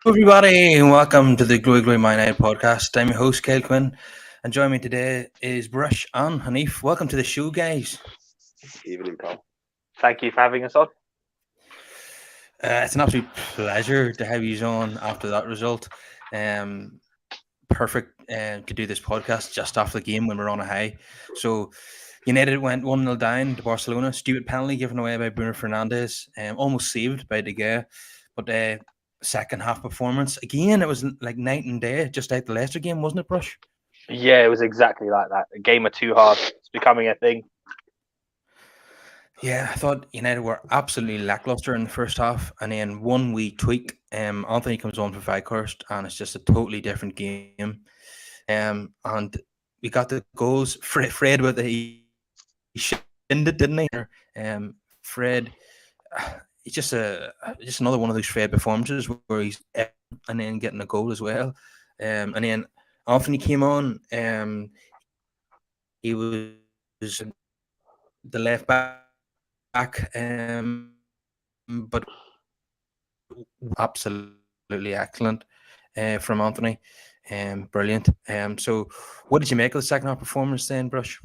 Everybody, and welcome to the Glory Glory My Night podcast. I'm your host, Kyle Quinn, and joining me today is BRUSH and HANEEF. Welcome to the show, guys. Evening, pal. Thank you for having us on. It's an absolute pleasure to have you on after that result. Um, Perfect to do this podcast just after the game when we're on a high. So, United went 1-0 down to Barcelona. Stupid penalty given away by Bruno Fernandes, almost saved by De Gea. But second half performance, again, it was like night and day, just like the Leicester game, wasn't it, Brush? Yeah, it was exactly like that. A game of two halves. It's becoming a thing. Yeah, I thought United were absolutely lackluster in the first half, and then one wee tweak. Anthony comes on for Vicehurst, and it's just a totally different game. And we got the goals. Fred with he shinned it, didn't he? Fred, it's just another one of those Fred performances where he's and then getting a goal as well. And then Anthony came on. He was the left back, but absolutely excellent from Anthony. Brilliant. So, what did you make of the second half performance then, Brush?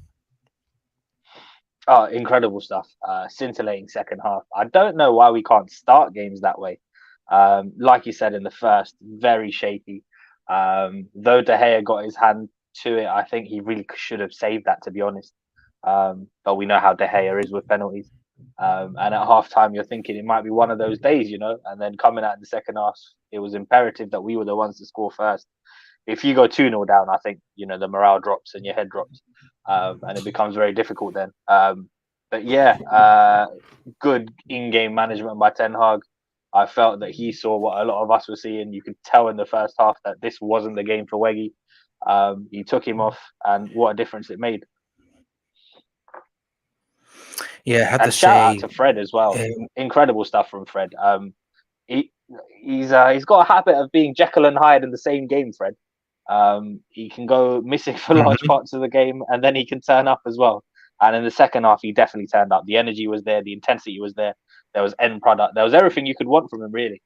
Oh, incredible stuff. Scintillating second half. I don't know why we can't start games that way. Like you said in the first, very shaky. Though De Gea got his hand to it, I think he really should have saved that, to be honest. But we know how De Gea is with penalties. And at halftime, you're thinking it might be one of those days, and then coming out in the second half, it was imperative that we were the ones to score first. If you go 2-0 down, I think, the morale drops and your head drops. And it becomes very difficult then. But yeah, good in-game management by Ten Hag. I felt that he saw what a lot of us were seeing. You could tell in the first half that this wasn't the game for Weggy. He took him off, and what a difference it made. Yeah, I had And to shout out say, to Fred as well. Incredible stuff from Fred. He's got a habit of being Jekyll and Hyde in the same game, Fred. He can go missing for large parts of the game, and then he can turn up as well. And in the second half, he definitely turned up. The energy was there, the intensity was there. There was end product. There was everything you could want from him, really.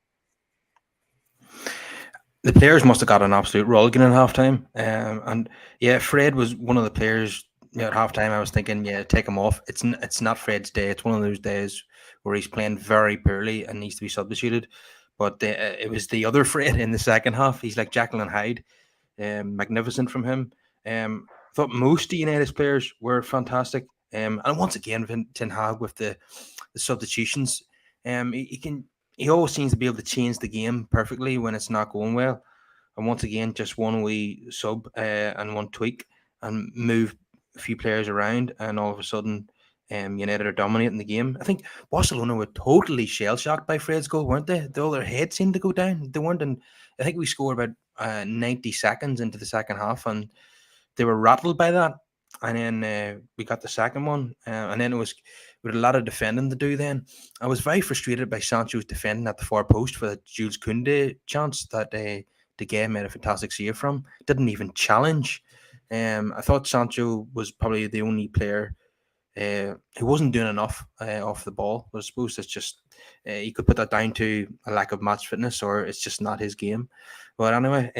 the players must have got an absolute rolling at halftime. And yeah, Fred was one of the players. At halftime, I was thinking, yeah, take him off. It's not Fred's day. It's one of those days where he's playing very poorly and needs to be substituted. But it was the other Fred in the second half. He's like Jekyll and Hyde. Magnificent from him. I thought most of United's players were fantastic. And once again, Ten Hag with the substitutions. He always seems to be able to change the game perfectly when it's not going well. And once again, just one wee sub and one tweak and move a few players around, and all of a sudden, United are dominating the game. I think Barcelona were totally shell shocked by Fred's goal, weren't they? All their heads seemed to go down. They weren't, and I think we scored about 90 seconds into the second half, and they were rattled by that. And then we got the second one, and then it was with a lot of defending to do. Then I was very frustrated by Sancho's defending at the far post for the Jules Koundé chance that De Gea made a fantastic save from. Didn't even challenge. I thought Sancho was probably the only player who wasn't doing enough off the ball. But I suppose it's just you could put that down to a lack of match fitness, or it's just not his game. But anyway,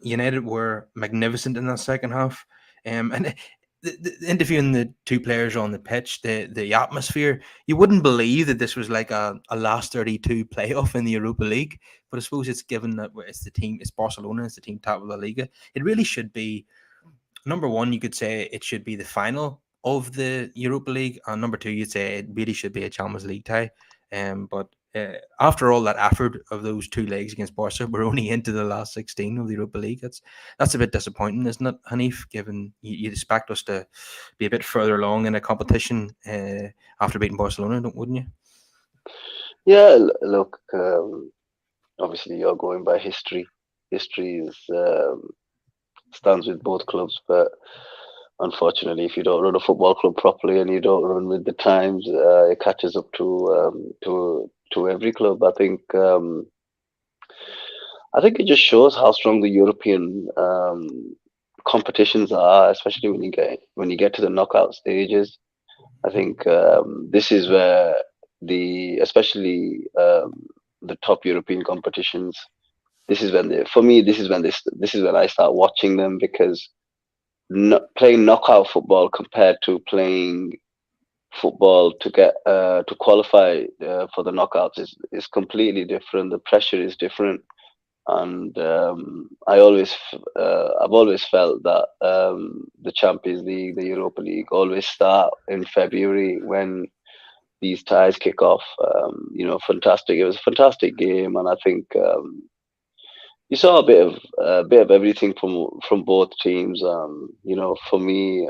United were magnificent in that second half. And the interviewing the two players on the pitch, the atmosphere, you wouldn't believe that this was like a last 32 playoff in the Europa League. But I suppose it's given that it's Barcelona, it's the team top of the Liga. It really should be number one. You could say it should be the final of the Europa League, and number two, you'd say it really should be a Champions League tie. But after all that effort of those two legs against Barca, we're only into the last 16 of the Europa League. That's a bit disappointing, isn't it, HANEEF? Given you'd expect us to be a bit further along in a competition after beating Barcelona, wouldn't you? Yeah, look, obviously you're going by history. History stands with both clubs, but unfortunately, if you don't run a football club properly and you don't run with the times, it catches up to every club. I think it just shows how strong the European competitions are, especially when you get to the knockout stages. I think this is where especially the top European competitions this is when they, for me, this is when I start watching them, because playing knockout football compared to playing football to get to qualify for the knockouts is completely different. The pressure is different, and I've always felt that the Champions League, the Europa League, always start in February when these ties kick off. Fantastic. It was a fantastic game, and I think you saw a bit of everything from both teams. For me,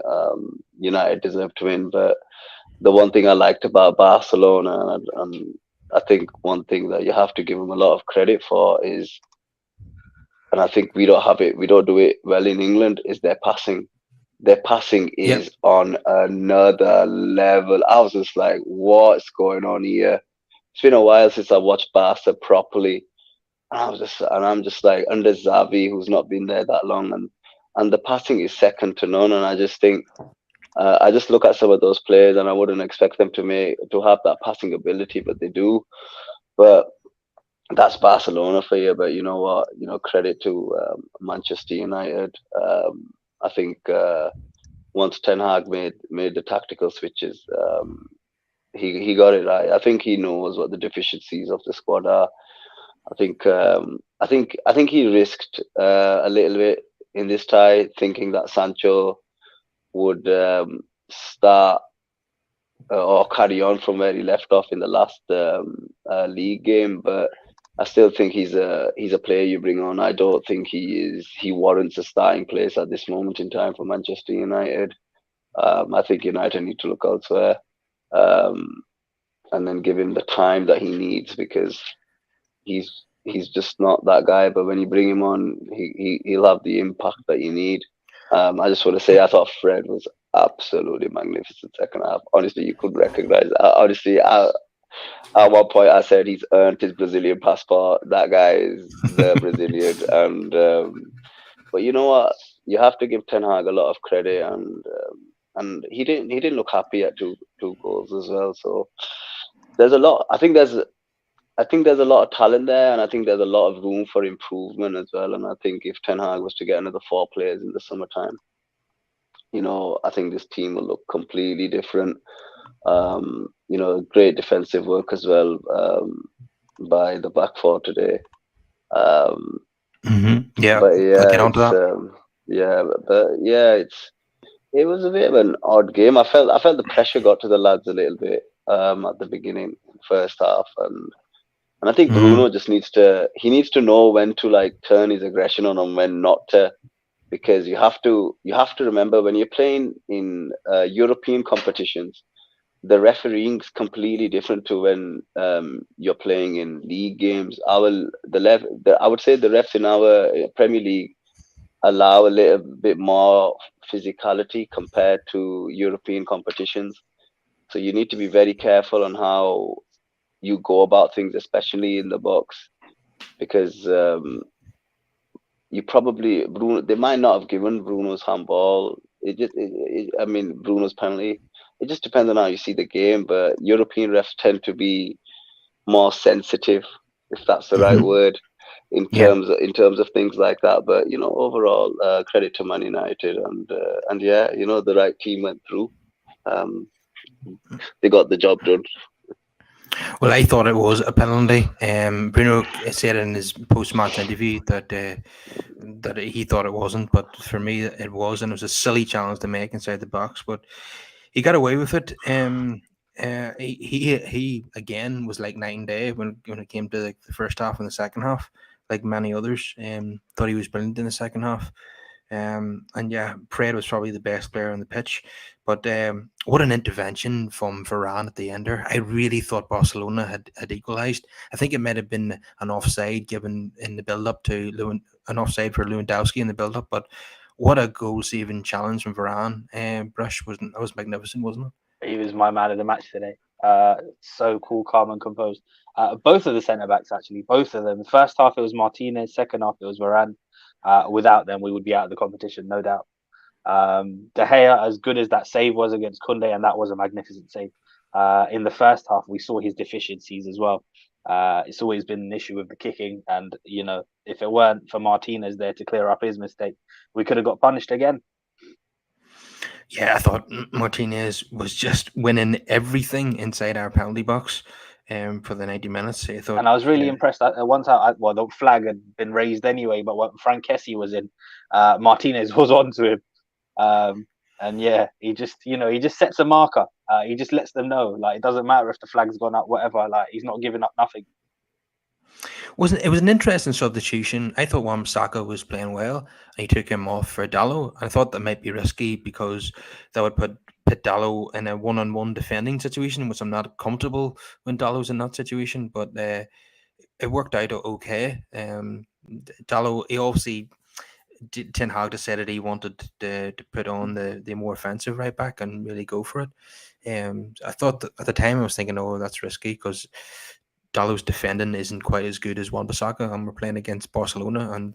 United deserved to win, but the one thing I liked about Barcelona, and I think one thing that you have to give them a lot of credit for is, and I think we don't do it well in England, is their passing. Their passing Yep. is on another level. I was just like, what's going on here? It's been a while since I watched Barca properly. I'm just like, under Xavi, who's not been there that long, and the passing is second to none. And I just think, I just look at some of those players, and I wouldn't expect them to have that passing ability, but they do. But that's Barcelona for you. But you know what? Credit to Manchester United. I think once Ten Hag made the tactical switches, he got it right. I think he knows what the deficiencies of the squad are. I think he risked a little bit in this tie, thinking that Sancho would start or carry on from where he left off in the last league game. But I still think he's a player you bring on. I don't think he warrants a starting place at this moment in time for Manchester United. I think United need to look elsewhere, um, and then give him the time that he needs, because he's just not that guy. But when you bring him on, he'll have the impact that you need. I just want to say, I thought Fred was absolutely magnificent second half. Honestly, you could recognize. Honestly, at one point I said he's earned his Brazilian passport. That guy is the Brazilian, and but you know what? You have to give Ten Hag a lot of credit, and he didn't look happy at two goals as well. So there's a lot. I think there's a lot of talent there, and I think there's a lot of room for improvement as well. And I think if Ten Hag was to get another 4 players in the summertime, I think this team will look completely different. Great defensive work as well, by the back four today. Um, Yeah, but I'll yeah, get onto it's that. it was a bit of an odd game. I felt the pressure got to the lads a little bit at the beginning, first half, and I think Hmm Bruno just needs to know when to like turn his aggression on and when not to, because you have to remember, when you're playing in European competitions, the refereeing is completely different to when you're playing in league games. I would say the refs in our Premier League allow a little bit more physicality compared to European competitions. So you need to be very careful on how you go about things, especially in the box, because Bruno, they might not have given Bruno's handball. I mean, Bruno's penalty. It just depends on how you see the game. But European refs tend to be more sensitive, if that's the right hmm word, in Yeah. terms of things like that. But overall, credit to Man United, and yeah, the right team went through. Um, they got the job done. Well, I thought it was a penalty. Bruno said in his post-match interview that he thought it wasn't, but for me it was, and it was a silly challenge to make inside the box. But he got away with it. He again was like night and day when it came to like the first half and the second half, like many others. Thought he was brilliant in the second half. And yeah, Fred was probably the best player on the pitch. But what an intervention from Varane at the end there. I really thought Barcelona had equalised. I think it might have been an offside given in the build up to an offside for Lewandowski in the build up. But what a goal saving challenge from Varane. Brush was magnificent, wasn't it? He was my man of the match today. So cool, calm, and composed. Both of the centre backs, actually, both of them. First half it was Martinez. Second half it was Varane. Without them, we would be out of the competition, no doubt. De Gea, as good as that save was against Kunde, and that was a magnificent save. In the first half, we saw his deficiencies as well. It's always been an issue with the kicking, and if it weren't for Martinez there to clear up his mistake, we could have got punished again. Yeah, I thought Martinez was just winning everything inside our penalty box for the 90 minutes. I thought, and I was really impressed. At one time, the flag had been raised anyway, but when Frank Kessie was in, Martinez was onto him. And yeah, he just sets a marker. He just lets them know, like, it doesn't matter if the flag's gone up, whatever. Like, he's not giving up nothing. It was an interesting substitution. I thought Wan-Bissaka was playing well, and he took him off for Dallo. I thought that might be risky because that would put Dallo in a one-on-one defending situation, which I'm not comfortable when Dallo's in that situation. But it worked out okay. Dallo, he obviously, Ten Hag decided he wanted to put on the more offensive right back and really go for it. I thought that at the time I was thinking, oh, that's risky because Dallo's defending isn't quite as good as Wan-Bissaka, and we're playing against Barcelona, and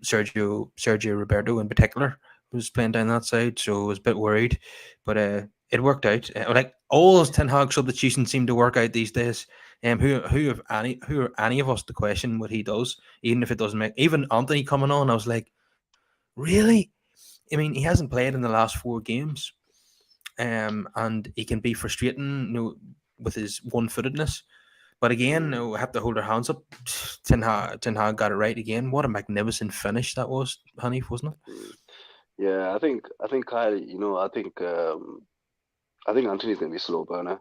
Sergio Roberto in particular was playing down that side, so I was a bit worried, but it worked out. Like all those Ten Hag substitutions seem to work out these days. Who are any of us to question what he does, even if it doesn't make even Anthony coming on? I was like, really? I mean, he hasn't played in the last 4 games, and he can be frustrating, with his one-footedness. But again, we have to hold our hands up. Ten Hag got it right again. What a magnificent finish that was, Hanif, wasn't it? Yeah, I think Kyle, I think Anthony's gonna be a slow burner,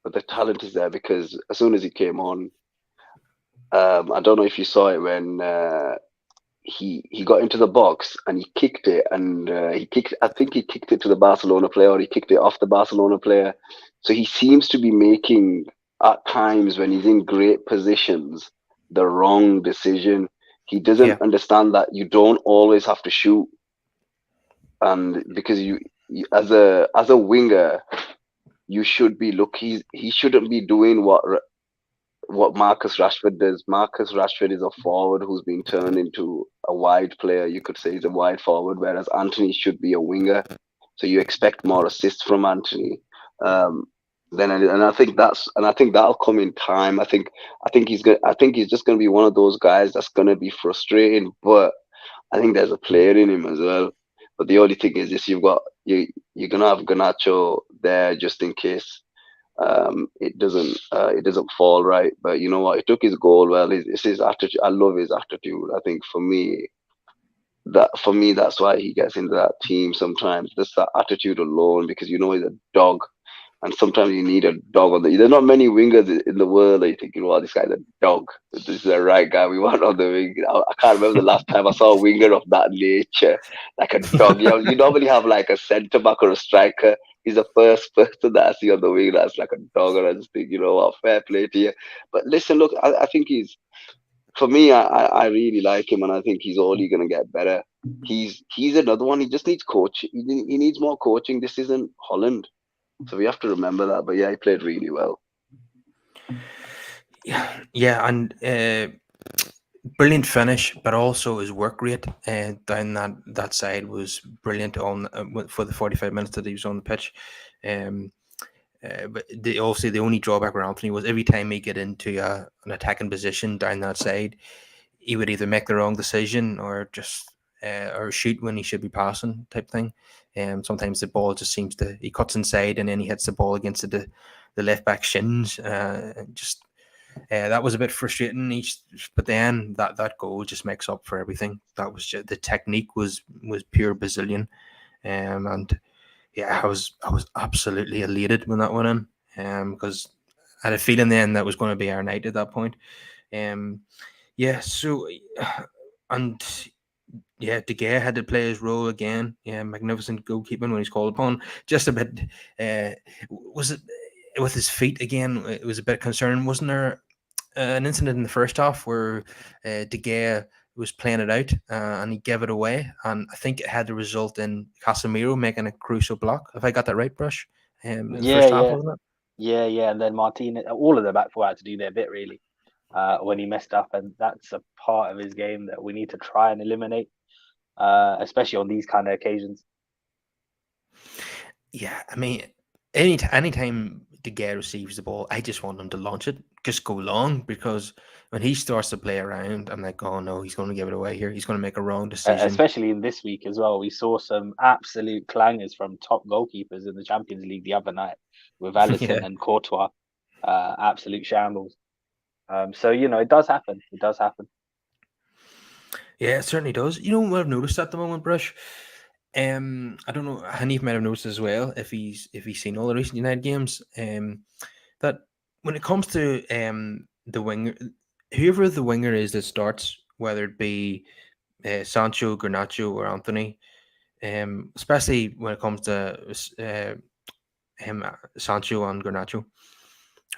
but the talent is there because as soon as he came on, I don't know if you saw it when he got into the box and he kicked it, and I think he kicked it to the Barcelona player, or he kicked it off the Barcelona player. So he seems to be making, at times when he's in great positions, the wrong decision. He doesn't understand that you don't always have to shoot, and because you as a winger, you should be he shouldn't be doing what Marcus Rashford does. Marcus Rashford is a forward who's been turned into a wide player. You could say he's a wide forward, whereas Anthony should be a winger. So you expect more assists from Anthony. I think that'll come in time. I think he's just gonna be one of those guys that's gonna be frustrating, but I think there's a player in him as well. But the only thing is this: you're gonna have Garnacho there just in case it doesn't fall right. But you know what? He took his goal well. It's his attitude. I love his attitude. I think for me, that's why he gets into that team sometimes. Just that attitude alone, because he's a dog. And sometimes you need a dog on the. There's not many wingers in the world that you think, well, this guy's a dog. This is the right guy we want on the wing. I can't remember the last time I saw a winger of that nature, like a dog. You normally have like a centre back or a striker. He's the first person that I see on the wing that's like a dog, and I just think, what, fair play to you. But listen, look, I think for me, I really like him, and I think he's only going to get better. He's another one. He just needs coaching. He needs more coaching. This isn't Holland. So we have to remember that. But yeah, he played really well. Yeah, and brilliant finish, but also his work rate down that side was brilliant for the 45 minutes that he was on the pitch. But obviously the only drawback for Anthony was every time he get into an attacking position down that side, he would either make the wrong decision or just or shoot when he should be passing type thing. Sometimes the ball just seems he cuts inside and then he hits the ball against the left back shins. That was a bit frustrating. But then that goal just makes up for everything. That was just, the technique was pure Brazilian, and yeah, I was absolutely elated when that went in, because I had a feeling then that was going to be our night at that point. Yeah. So and. Yeah, De Gea had to play his role again. Yeah, magnificent goalkeeping when he's called upon. Just a bit, was it with his feet again? It was a bit concerning. Wasn't there an incident in the first half where De Gea was playing it out and he gave it away? And I think it had to result in Casemiro making a crucial block. If I got that right, Brush? In the first half, wasn't it? Yeah. And then Martinez, all of the back four had to do their bit, really, when he messed up. And that's a part of his game that we need to try and eliminate. Especially on these kind of occasions. Yeah, I mean, anytime De Gea receives the ball, I just want him to launch it just go long, because when he starts to play around, I'm like, oh no, he's going to give it away here. He's going to make a wrong decision. Especially in this week as well. We saw some absolute clangers from top goalkeepers in the Champions League the other night with Alisson and Courtois. Absolute shambles. So, it does happen. It does happen. Yeah, it certainly does. You know what I've noticed at the moment, Brush? I don't know, Hanif might have noticed as well, if he's seen all the recent United games, that when it comes to the winger, whoever the winger is that starts, whether it be Sancho, Garnacho, or Anthony, especially when it comes to Sancho and Garnacho,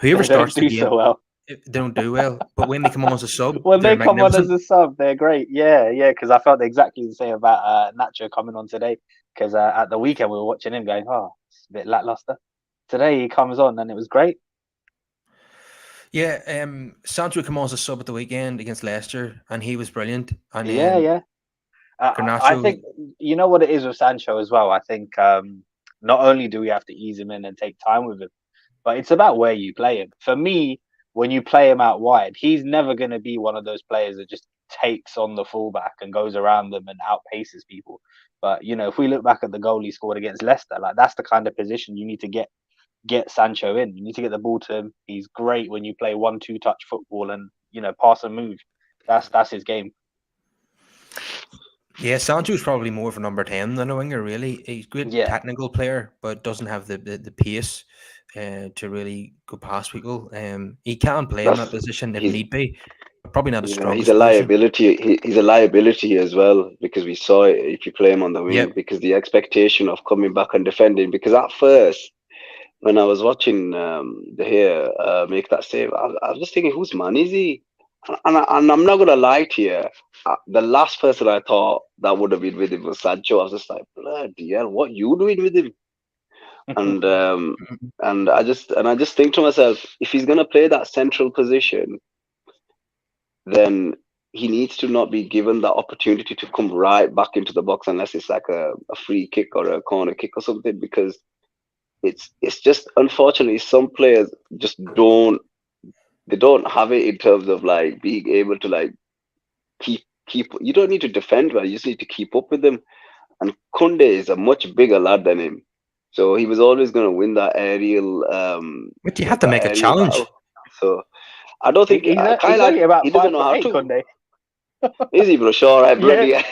whoever They don't starts the do game, so well. they don't do well. But when they come on as a sub, When they're they come on as magnificent. a sub, they're great. Yeah, because I felt exactly the same about Nacho coming on today. Because at the weekend we were watching him going, oh, it's a bit lackluster. Today he comes on and it was great. Yeah, Sancho came on as a sub at the weekend against Leicester, and he was brilliant. And Yeah, then yeah. I Garnacho, think you know what it is with Sancho as well. I think not only do we have to ease him in and take time with him, but it's about where you play him. For me, when you play him out wide, he's never going to be one of those players that just takes on the fullback and goes around them and outpaces people. But if we look back at the goal he scored against Leicester, like that's the kind of position you need to get Sancho in. You need to get the ball to him. He's great when you play 1-2 touch football and pass and move. That's his game. yeah, Sancho's probably more of a number 10 than a winger, really. He's a good Yeah. technical player, but doesn't have the pace to really go past people. He can play in that position if need be, but probably not the he's strongest a position. liability. He's a liability as well, because we saw it if you play him on the wing. Yep. Because the expectation of coming back and defending. Because at first, when I was watching De Gea make that save, I was just thinking, whose man is he? And I'm not gonna lie to you. The last person I thought that would have been with him was Sancho. I was just like, bloody hell, what you doing with him? And I just think to myself, if he's gonna play that central position, then he needs to not be given that opportunity to come right back into the box unless it's like a free kick or a corner kick or something, because it's just, unfortunately, some players just don't have it in terms of like being able to like keep you don't need to defend, but you just need to keep up with them. And Kunde is a much bigger lad than him, so he was always going to win that aerial But you have to make a challenge. battle. So I don't think he's Kyle, only about he doesn't know how 5'8", to. Kunde. Is he, bro? Sure, right, bloody. Yeah,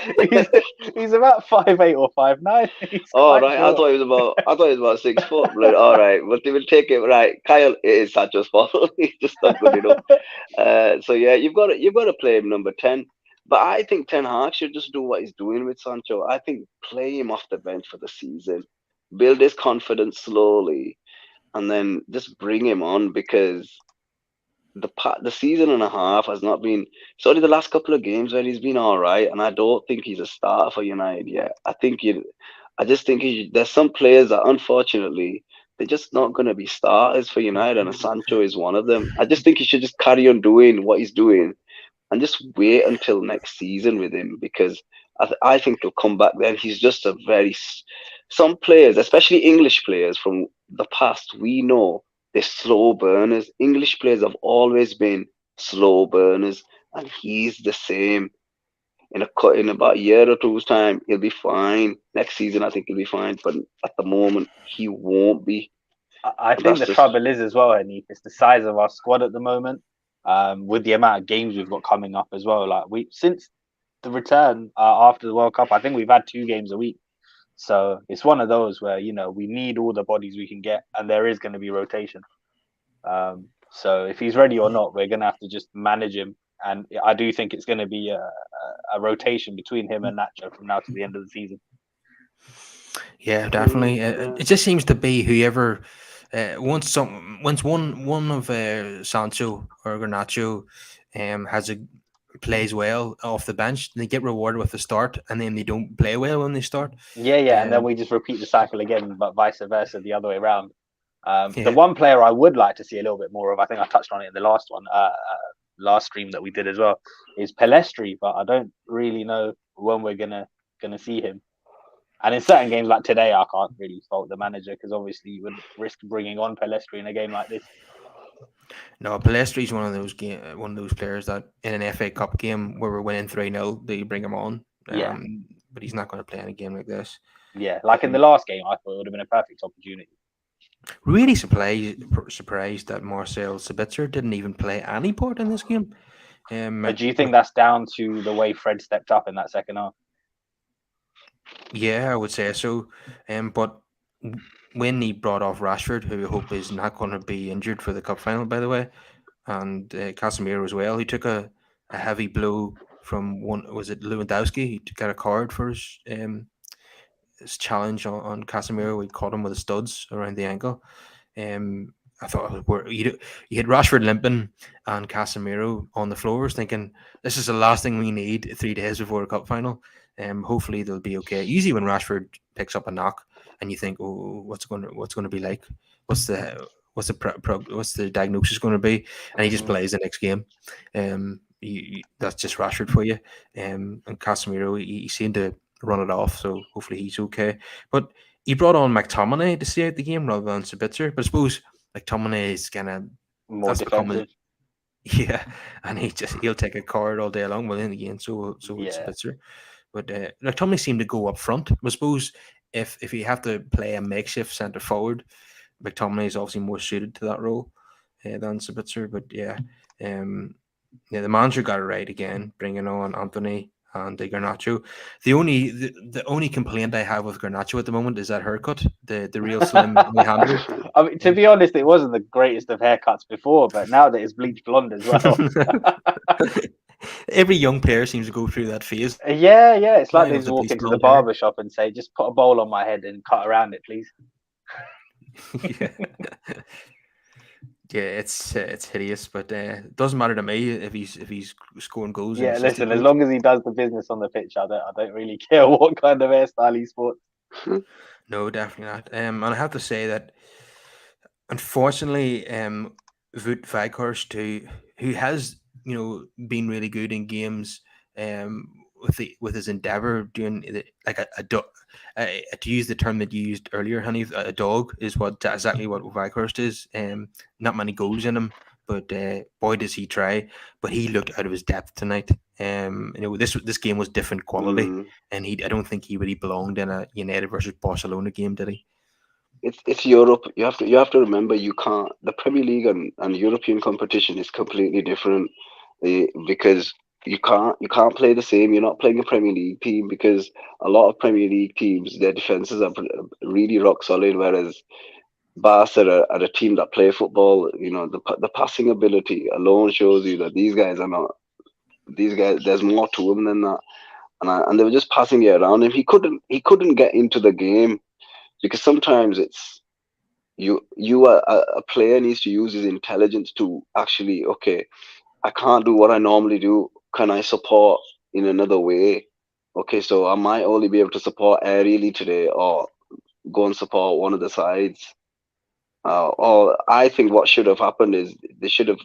he's about 5'8" or 5'9". Oh right, I thought he was about 6 foot. Blood. All right, but they will take it. Right, Kyle, it is Sancho's fault. He's just not good enough. So yeah, you've got to play him number 10. But I think Ten Hag should just do what he's doing with Sancho. I think play him off the bench for the season, build his confidence slowly, and then just bring him on, because the season and a half has not been. It's only the last couple of games where he's been all right, and I don't think he's a starter for United yet. I just think there's some players that unfortunately they're just not going to be starters for United, and Sancho is one of them. I just think he should just carry on doing what he's doing and just wait until next season with him, because I think he'll come back then. He's just a some players, especially English players from the past, we know they're slow burners. English players have always been slow burners, and he's the same. In about a year or two's time, he'll be fine. Next season, I think he'll be fine, but at the moment, he won't be. I think the trouble is as well, Hanif, it's the size of our squad at the moment. With the amount of games we've got coming up as well. Like since the return after the World Cup, I think we've had 2 games a week. So it's one of those where we need all the bodies we can get, and there is going to be rotation. So if he's ready or not, we're going to have to just manage him. And I do think it's going to be a rotation between him and Nacho from now to the end of the season. Yeah, definitely. It just seems to be whoever once one of Sancho or Garnacho plays well off the bench, they get rewarded with the start, and then they don't play well when they start. Yeah, and then we just repeat the cycle again, but vice versa, the other way around. The one player I would like to see a little bit more of, I think I touched on it in the last one, last stream that we did as well, is Pelestri, but I don't really know when we're gonna see him. And in certain games like today, I can't really fault the manager, because obviously you would risk bringing on Pelestri in a game like this. No, Palestri's one of those players that in an FA Cup game where we're winning 3-0, they bring him on. Yeah. But he's not going to play in a game like this. Yeah, like in the last game, I thought it would have been a perfect opportunity. Really surprised that Marcel Sabitzer didn't even play any part in this game. But do you think that's down to the way Fred stepped up in that second half? Yeah, I would say so. But when he brought off Rashford, who I hope is not going to be injured for the cup final, by the way, and Casemiro as well, he took a heavy blow from one. Was it Lewandowski? He got a card for his challenge on Casemiro. We caught him with the studs around the ankle. I thought you had Rashford limping and Casemiro on the floors, thinking this is the last thing we need 3 days before the cup final. Hopefully they'll be okay. Usually when Rashford picks up a knock, and you think, oh, what's going to be like? What's the diagnosis going to be? And he just plays the next game. That's just Rashford for you. And Casemiro, he seemed to run it off, so hopefully he's okay. But he brought on McTominay to see out the game rather than Sabitzer. But I suppose McTominay is gonna more defensive. Yeah, and he'll take a card all day long within the game. So would Sabitzer. But McTominay seemed to go up front. I suppose if you have to play a makeshift centre forward, McTominay is obviously more suited to that role than Sabitzer. But yeah, the manager got it right again, bringing on Anthony and Garnacho. The only complaint I have with Garnacho at the moment is that haircut, the real slim handle. I mean, to be honest, it wasn't the greatest of haircuts before, but now that it's bleached blonde as well. Every young player seems to go through that phase. Yeah, it's like they just walk into the barber shop and say, "Just put a bowl on my head and cut around it, please." Yeah, it's hideous, but it doesn't matter to me if he's scoring goals. Yeah, listen, as long as he does the business on the pitch, I don't really care what kind of hairstyle he sports. No, definitely not. And I have to say that, unfortunately, Wout Weghorst, who has been really good in games, with his endeavor doing to use the term that you used earlier, HANEEF, a dog is exactly what Weghorst is. Not many goals in him, but boy does he try. But he looked out of his depth tonight. This game was different quality, and I don't think he really belonged in a United versus Barcelona game, did he? It's Europe. You have to remember, you can't. The Premier League and European competition is completely different, because you can't play the same. You're not playing a Premier League team, because a lot of Premier League teams, their defenses are really rock solid, whereas Barca are a team that play football. The passing ability alone shows you that these guys are not. These guys, there's more to them than that, and they were just passing it around him. He couldn't get into the game, because sometimes it's a player needs to use his intelligence to actually, okay, I can't do what I normally do. Can I support in another way? Okay, so I might only be able to support aerially today, or go and support one of the sides. Or I think what should have happened is they should have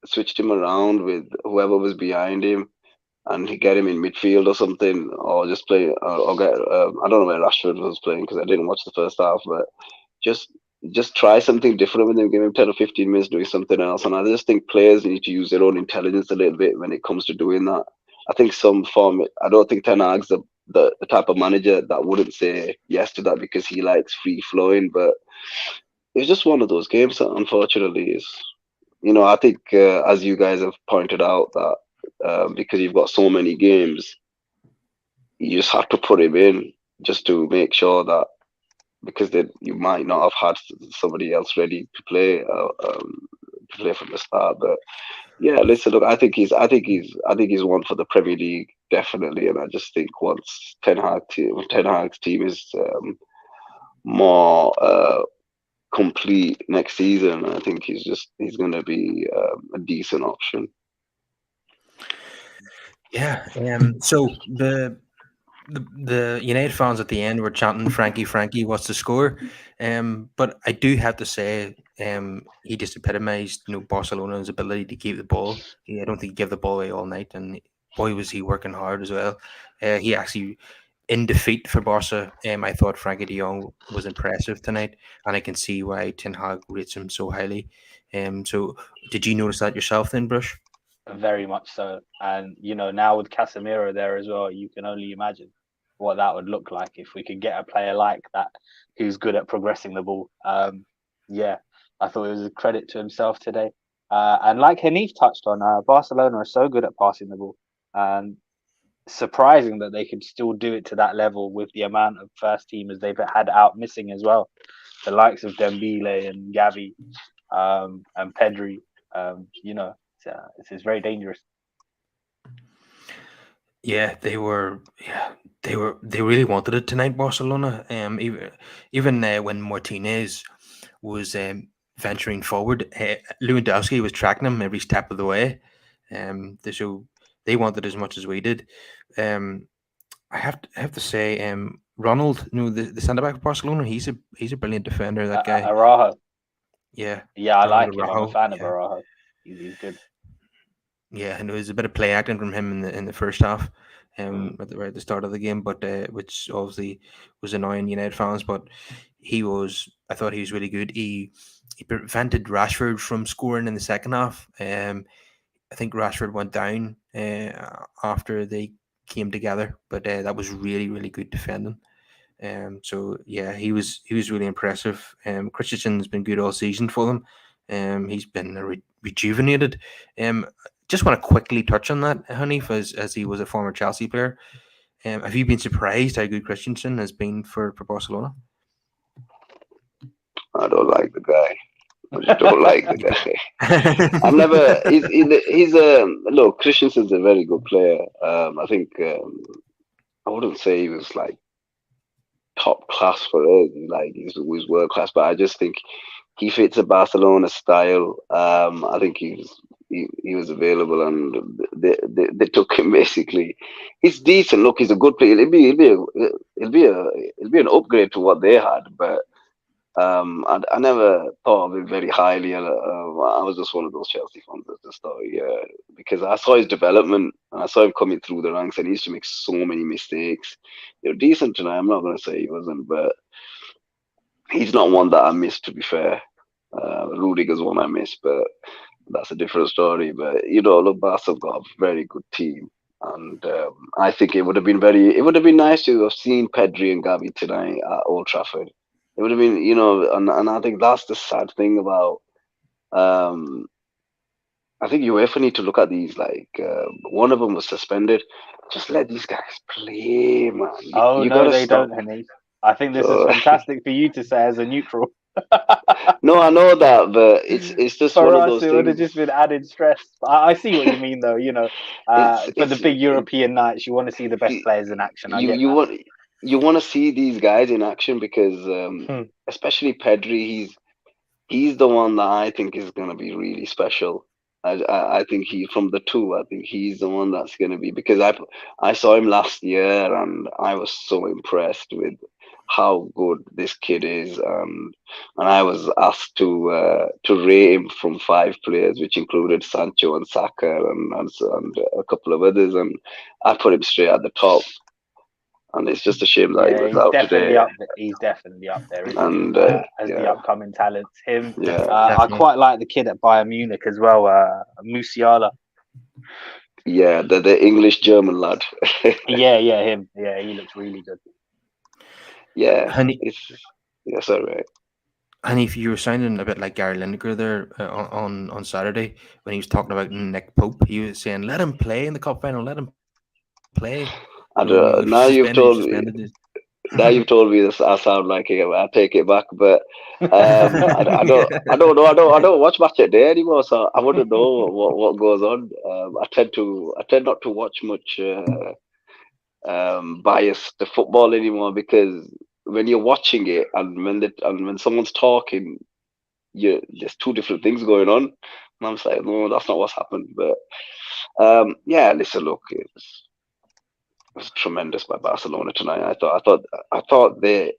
switched him around with whoever was behind him, and he get him in midfield or something, or just play, or get. I don't know where Rashford was playing, because I didn't watch the first half, but just try something different with him. Give him 10 or 15 minutes doing something else. And I just think players need to use their own intelligence a little bit when it comes to doing that. I think I don't think Ten Hag's the type of manager that wouldn't say yes to that, because he likes free flowing. But it's just one of those games that unfortunately is, I think, as you guys have pointed out, that because you've got so many games, you just have to put him in just to make sure that, because you might not have had somebody else ready to play from the start. But yeah, listen, look, I think he's one for the Premier League, definitely. And I just think once Ten Hag's team is more complete next season, I think he's going to be a decent option. Yeah. So the United fans at the end were chanting Frankie, what's the score? But I do have to say, he just epitomised Barcelona's ability to keep the ball. I don't think he gave the ball away all night, and boy was he working hard as well. He actually, in defeat for Barca, I thought Frankie de Jong was impressive tonight, and I can see why Ten Hag rates him so highly. So did you notice that yourself then, Brush? Very much so. And now with Casemiro there as well, you can only imagine what that would look like if we could get a player like that who's good at progressing the ball. Yeah, I thought it was a credit to himself today. And like Hanif touched on, Barcelona are so good at passing the ball, and surprising that they could still do it to that level with the amount of first teamers they've had out missing as well. The likes of Dembele and Gavi, and Pedri. It's very dangerous. Yeah, they were. Yeah, they were. They really wanted it tonight, Barcelona. Even when Martinez was venturing forward, Lewandowski was tracking him every step of the way. So they wanted as much as we did. I have to say, Ronald, the centre back of Barcelona, he's a brilliant defender. That guy. Araujo. Yeah, Yeah, I Ronald like him. I'm a Araujo, fan of yeah. Araujo. He's good. Yeah, and there was a bit of play acting from him in the first half, right at the start of the game, but which obviously was annoying United fans. But I thought he was really good. He prevented Rashford from scoring in the second half. I think Rashford went down after they came together, but that was really really good defending. So yeah, he was really impressive. Christensen's been good all season for them. He's been rejuvenated. Just want to quickly touch on that, Hanif, as he was a former Chelsea player. Have you been surprised how good Christensen has been for Barcelona? I don't like the guy. I just don't like the guy. I've never. He's look. Christensen's a very good player. I think I wouldn't say he was like top class for us. Like he was world class, but I just think he fits a Barcelona style. I think he was available, and they took him basically. He's decent. Look, he's a good player. It'll be an upgrade to what they had, but. I never thought of him very highly. I was just one of those Chelsea fans that just thought, yeah, because I saw his development and I saw him coming through the ranks, and he used to make so many mistakes. They were decent tonight. I'm not going to say he wasn't, but he's not one that I missed, to be fair. Rudiger's one I missed, but that's a different story. But look, Barca have got a very good team, and I think it would have been nice to have seen Pedri and Gavi tonight at Old Trafford. It would have been, and I think that's the sad thing about. I think UEFA need to look at these. Like, one of them was suspended. Just let these guys play, man. Oh You no, gotta they stop. don't, Hanif. I think this is fantastic for you to say as a neutral. No, I know that, but it's just For one of us, those it would have things. just been added stress. I see what you mean, though. For the It's big European nights, you want to see the best it, players in action. I you get you that. want you want to see these guys in action because Hmm. especially Pedri, he's the one that I think is going to be really special. I think from the two, I think he's the one that's going to be, because I saw him last year and I was so impressed with how good this kid is, and I was asked to rate him from 5 players, which included Sancho and Saka and a couple of others, and I put him straight at the top. And it's just a shame that he Yeah, was he's out definitely today. up there. He's definitely up there, isn't he? And As the yeah, upcoming talents, him. yeah. I Definitely. quite like the kid at Bayern Munich as well, Musiala. Yeah, the English German lad. Yeah, him. Yeah, he looks really good. Yeah, Hanif, yes, all right. Hanif, you were sounding a bit like Gary Lineker there on Saturday when he was talking about Nick Pope. He was saying, "Let him play in the cup final. Let him play." And If now you've suspended, told me, suspended. this. I sound like it. I take it back, but I don't know. I don't watch match at day anymore, so I wouldn't know what goes on. I tend not to watch much biased football anymore, because when you're watching it and when someone's talking, there's two different things going on, and I'm just like, no, that's not what's happened. But yeah, listen, look, it was tremendous by Barcelona tonight. I thought they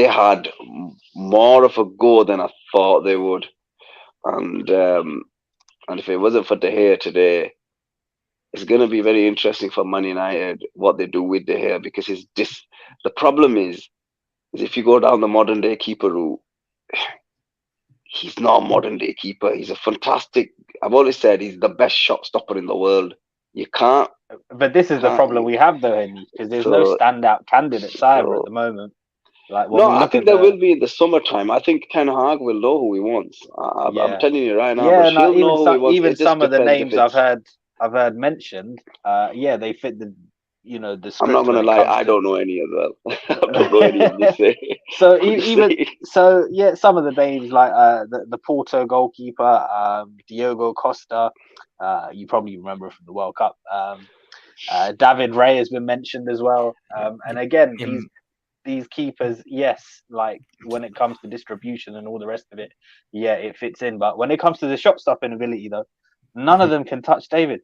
had more of a go than I thought they would, and if it wasn't for De Gea today, it's going to be very interesting for Man United what they do with De Gea, because the problem is if you go down the modern day keeper route, he's not a modern day keeper. He's a fantastic. I've always said he's the best shot stopper in the world. You can't. But this is the problem we have though, because there's no standout candidates either at the moment. Like when I think there will be in the summertime. I think Ten Hag will know who he wants. I'm telling you right now. Yeah, but know who he wants. Even some of the names I've heard mentioned. They fit the the script. I'm not gonna lie. I don't know any as well. I don't know any of this. So some of the names like the Porto goalkeeper, Diogo Costa. You probably remember from the World Cup. David Ray has been mentioned as well. And again, these keepers, yes, like when it comes to distribution and all the rest of it, yeah, it fits in. But when it comes to the shot stopping ability, though, none of them can touch David.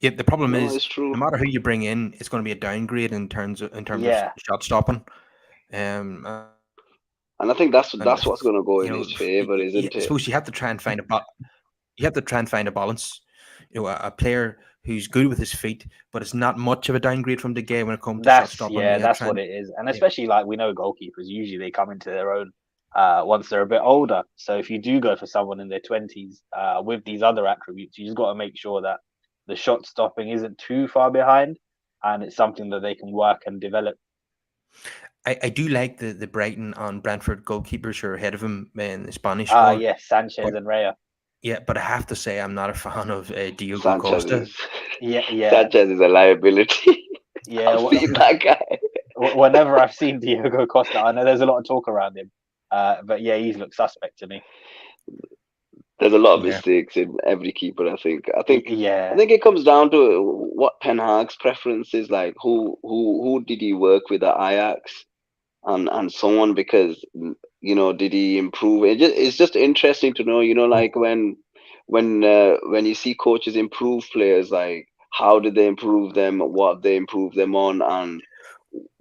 Yeah, the problem is no matter who you bring in, it's going to be a downgrade in terms of shot stopping. And I think that's what's going to go in his favor, isn't it? I suppose you have to try and find a balance. A player who's good with his feet, but it's not much of a downgrade from De Gea when it comes to shot stopping. Yeah, that's what it is. And especially like we know goalkeepers, usually they come into their own once they're a bit older. So if you do go for someone in their 20s with these other attributes, you just got to make sure that the shot stopping isn't too far behind and it's something that they can work and develop. I do like the Brighton and Brentford goalkeepers who are ahead of him in the Spanish squad. Yes, Sanchez and Raya. Yeah, but I have to say I'm not a fan of Diogo Costa. Sanchez is a liability. Yeah, that guy. Whenever I've seen Diogo Costa, I know there's a lot of talk around him, but yeah, he's looked suspect to me. There's a lot of mistakes in every keeper. I think it comes down to what Ten Hag's preference is. Like who did he work with at Ajax, and so on, because did he improve? It's just interesting to know. Like when you see coaches improve players, like how did they improve them? What they improve them on, and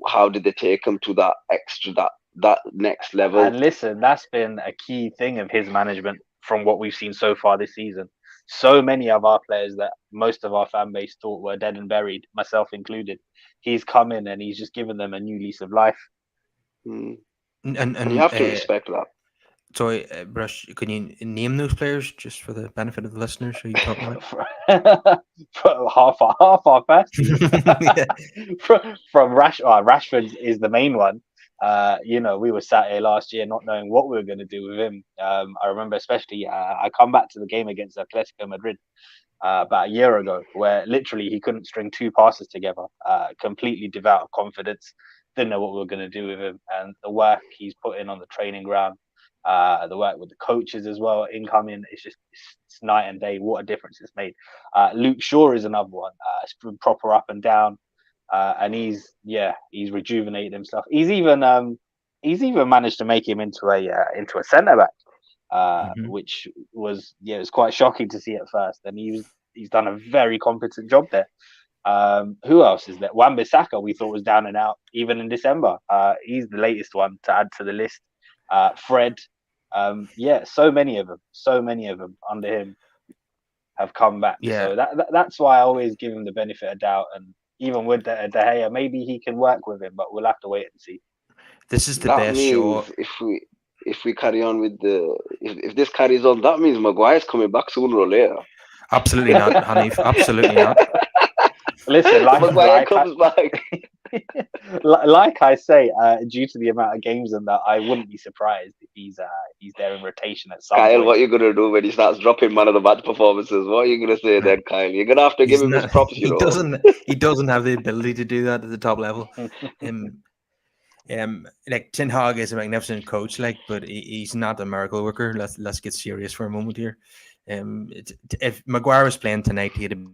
how did they take them to that extra that next level? And listen, that's been a key thing of his management from what we've seen so far this season. So many of our players that most of our fan base thought were dead and buried, myself included, he's come in and he's just given them a new lease of life. And you have to respect that. Sorry, Brush, can you name those players just for the benefit of the listeners? Who you talking about? half our best. From Rashford is the main one. We were sat here last year not knowing what we were going to do with him. I remember especially I come back to the game against Atletico Madrid about a year ago, where literally he couldn't string two passes together, completely devout of confidence, didn't know what we were going to do with him, and the work he's put in on the training ground, the work with the coaches as well, incoming, it's night and day. What a difference it's made. Luke Shaw is another one. It's been proper up and down. And he's rejuvenated himself. He's even managed to make him into a centre back, which was it was quite shocking to see at first. And he's done a very competent job there. Who else is there? Wan-Bissaka we thought was down and out even in December. He's the latest one to add to the list. Fred, so many of them under him have come back. So that's why I always give him the benefit of doubt. And even with De Gea, maybe he can work with him, but we'll have to wait and see. This is the best show. If we carry on with if this carries on, that means Maguire's coming back sooner or later. Absolutely not, Haneef. Absolutely not. Listen, Maguire comes back. Like I say, due to the amount of games and that, I wouldn't be surprised if he's there in rotation at some Kyle, point. what are you gonna do when he starts dropping man of the match performances? What are you gonna say then, Kyle? You're gonna have to give him his props. He doesn't have the ability to do that at the top level. Like Ten Hag is a magnificent coach, but he's not a miracle worker. Let's get serious for a moment here. If Maguire was playing tonight, he'd have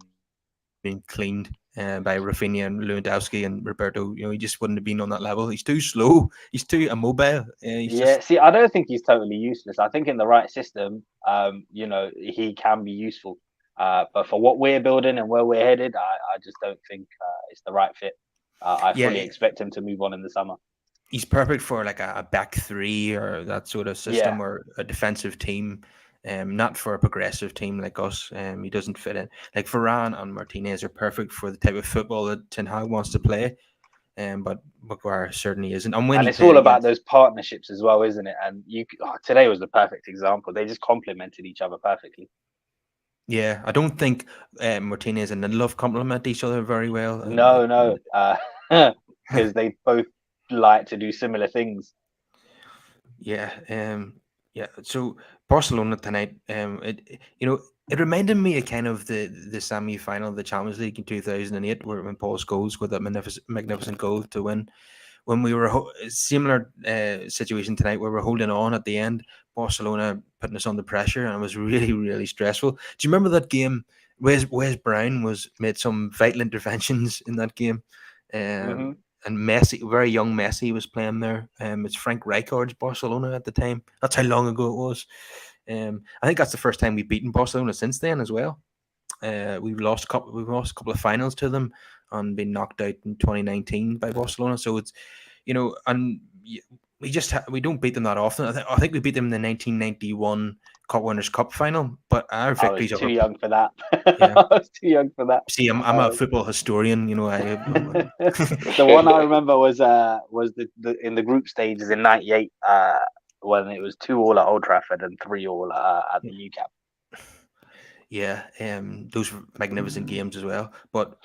been cleaned by Rafinha and Lewandowski and Roberto. He just wouldn't have been on that level. He's too slow. He's too immobile. See, I don't think he's totally useless. I think in the right system, he can be useful. But for what we're building and where we're headed, I just don't think it's the right fit. I fully expect him to move on in the summer. He's perfect for like a back three or that sort of system or a defensive team. not for a progressive team like us. He doesn't fit in. Like Varane and Martinez are perfect for the type of football that Ten Hag wants to play. But Maguire certainly isn't. And when And he it's played all about against, those partnerships as well, isn't it? And today was the perfect example. They just complemented each other perfectly. yeah, I don't think Martinez and Lindelof complement each other very well. No, because they both like to do similar things. Yeah, yeah. So Barcelona tonight, it reminded me of kind of the semi final of the Champions League in 2008, where when Paul Scholes scored that magnificent goal to win. When we were similar situation tonight, where we're holding on at the end, Barcelona putting us under pressure, and it was really really stressful. Do you remember that game? Wes Brown made some vital interventions in that game. Mm-hmm. And Messi, very young Messi, was playing there. It's Frank Rijkaard's Barcelona at the time. That's how long ago it was. I think that's the first time we've beaten Barcelona since then as well. We've lost a couple of finals to them and been knocked out in 2019 by Barcelona. So it's and we don't beat them that often. I think we beat them in the 1991 Cup Winners' Cup final, but our I was victories too over. young for that. Yeah. I was too young for that. See, I'm a football historian. The one I remember was the in the group stages in '98 when it was 2-2 at Old Trafford and 3-3 at the U Camp. Yeah, those were magnificent games as well. But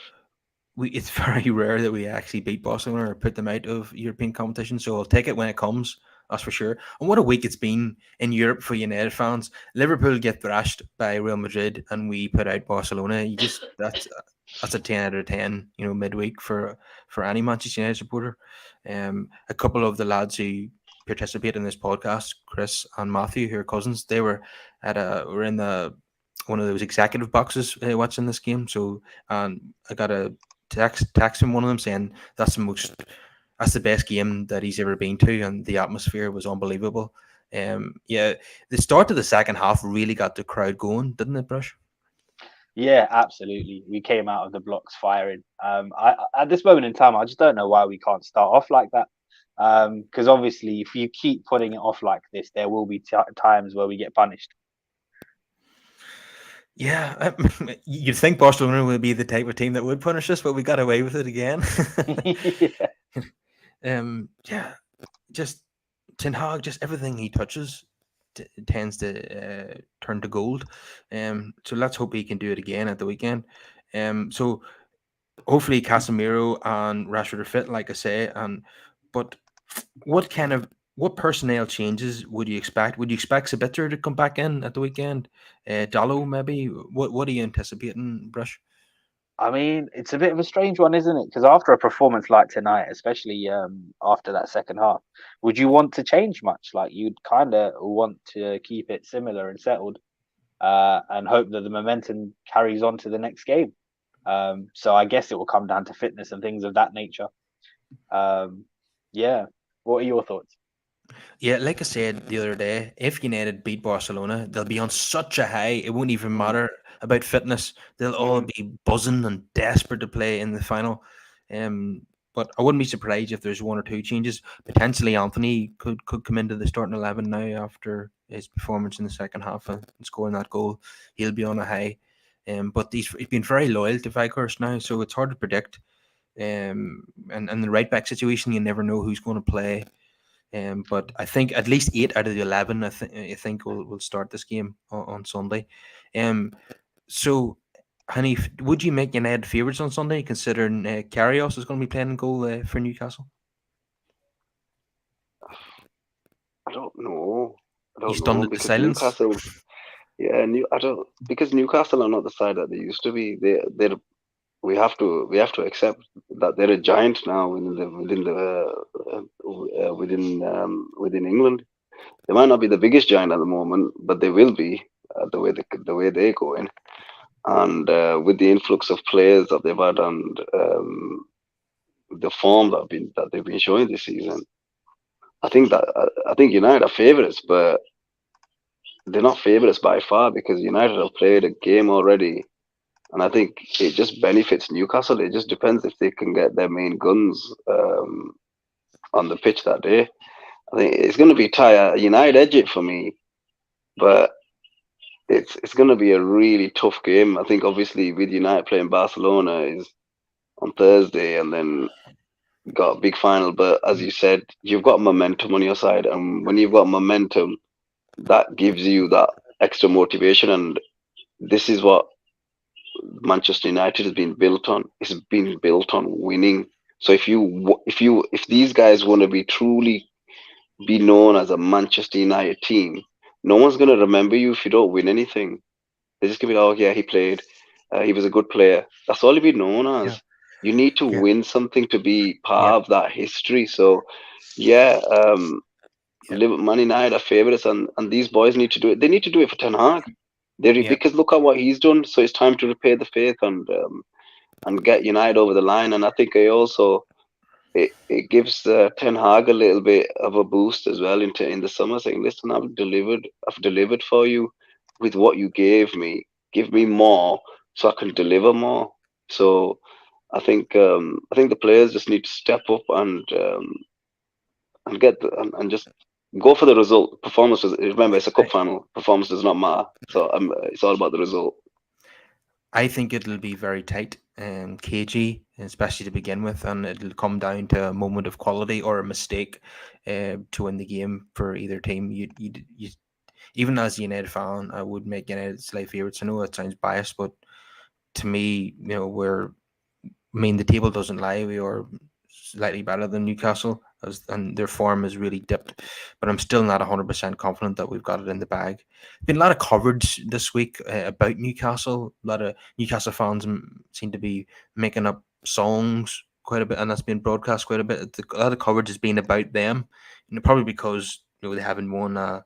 it's very rare that we actually beat Barcelona or put them out of European competition. So I'll take it when it comes. That's for sure. And what a week it's been in Europe for United fans. Liverpool get thrashed by Real Madrid, and we put out Barcelona. That's a 10 out of 10. Midweek for any Manchester United supporter. A couple of the lads who participate in this podcast, Chris and Matthew, who are cousins, they were in one of those executive boxes watching this game. So I got a text from one of them saying that's the best game that he's ever been to, and the atmosphere was unbelievable. The start of the second half really got the crowd going, didn't it, Brush? Yeah, absolutely. We came out of the blocks firing. At this moment in time, I just don't know why we can't start off like that. Because obviously, if you keep putting it off like this, there will be times where we get punished. Yeah, you'd think Barcelona would be the type of team that would punish us, but we got away with it again. Yeah, just Ten Hag, just everything he touches tends to turn to gold. So let's hope he can do it again at the weekend. So hopefully Casemiro and Rashford are fit, like I say. But what personnel changes would you expect? Would you expect Sabitzer to come back in at the weekend? Dallo, maybe? What are you anticipating, Brush? I mean, it's a bit of a strange one, isn't it? Because after a performance like tonight, especially after that second half, would you want to change much? Like you'd kind of want to keep it similar and settled, and hope that the momentum carries on to the next game. So I guess it will come down to fitness and things of that nature. Yeah. What are your thoughts? Yeah, like I said the other day, if United beat Barcelona, they'll be on such a high, it won't even matter about fitness. They'll all be buzzing and desperate to play in the final. But I wouldn't be surprised if there's one or two changes. Potentially Anthony could come into the starting 11 now after his performance in the second half and scoring that goal. He'll be on a high. But he's been very loyal to Weghorst now, so it's hard to predict. And the right back situation, you never know who's going to play. But I think at least 8 out of the 11, I think will start this game on Sunday. So, Hanif, would you make United favourites on Sunday, considering Karius is going to be playing in goal for Newcastle? I don't know. You stunned at the because silence? Newcastle. Yeah, because Newcastle are not the side that they used to be. We have to accept that they're a giant now within England. They might not be the biggest giant at the moment, but they will be the way they're going, and with the influx of players that they've had and the form that they've been showing this season. I think United are favourites, but they're not favourites by far because United have played a game already. And I think it just benefits Newcastle. It just depends if they can get their main guns on the pitch that day. I think it's going to be tight. United edge it for me, but it's going to be a really tough game. I think obviously with United playing Barcelona is on Thursday, and then got a big final. But as you said, you've got momentum on your side, and when you've got momentum, that gives you that extra motivation. And this is what Manchester United has been built on. It's been built on winning. So if these guys want to be truly be known as a Manchester United team, no one's going to remember you if you don't win anything. They're just going to be, oh yeah, he played. He was a good player. That's all you'll be known Yeah, as. You need to yeah, win something to be yeah, part of that history. So yeah, yeah, Man United are favourites, and these boys need to do it. They need to do it for Ten Hag. yeah, Because look at what he's done. So it's time to repay the faith and get United over the line. And I think it gives Ten Hag a little bit of a boost as well in the summer, saying, "Listen, I've delivered for you with what you gave me. Give me more, so I can deliver more." So I think the players just need to step up and and just go for the result. Performances. Remember, it's a cup I, final. Performance does not matter. So it's all about the result. I think it'll be very tight and cagey, especially to begin with, and it'll come down to a moment of quality or a mistake to win the game for either team. You even as a United fan, I would make United slight favourites. I know that sounds biased, but to me, the table doesn't lie. We are slightly better than Newcastle, and their form has really dipped. But I'm still not 100% confident that we've got it in the bag. Been a lot of coverage this week about Newcastle. A lot of Newcastle fans seem to be making up songs quite a bit, and that's been broadcast quite a bit. A lot of coverage has been about them, probably because they haven't won a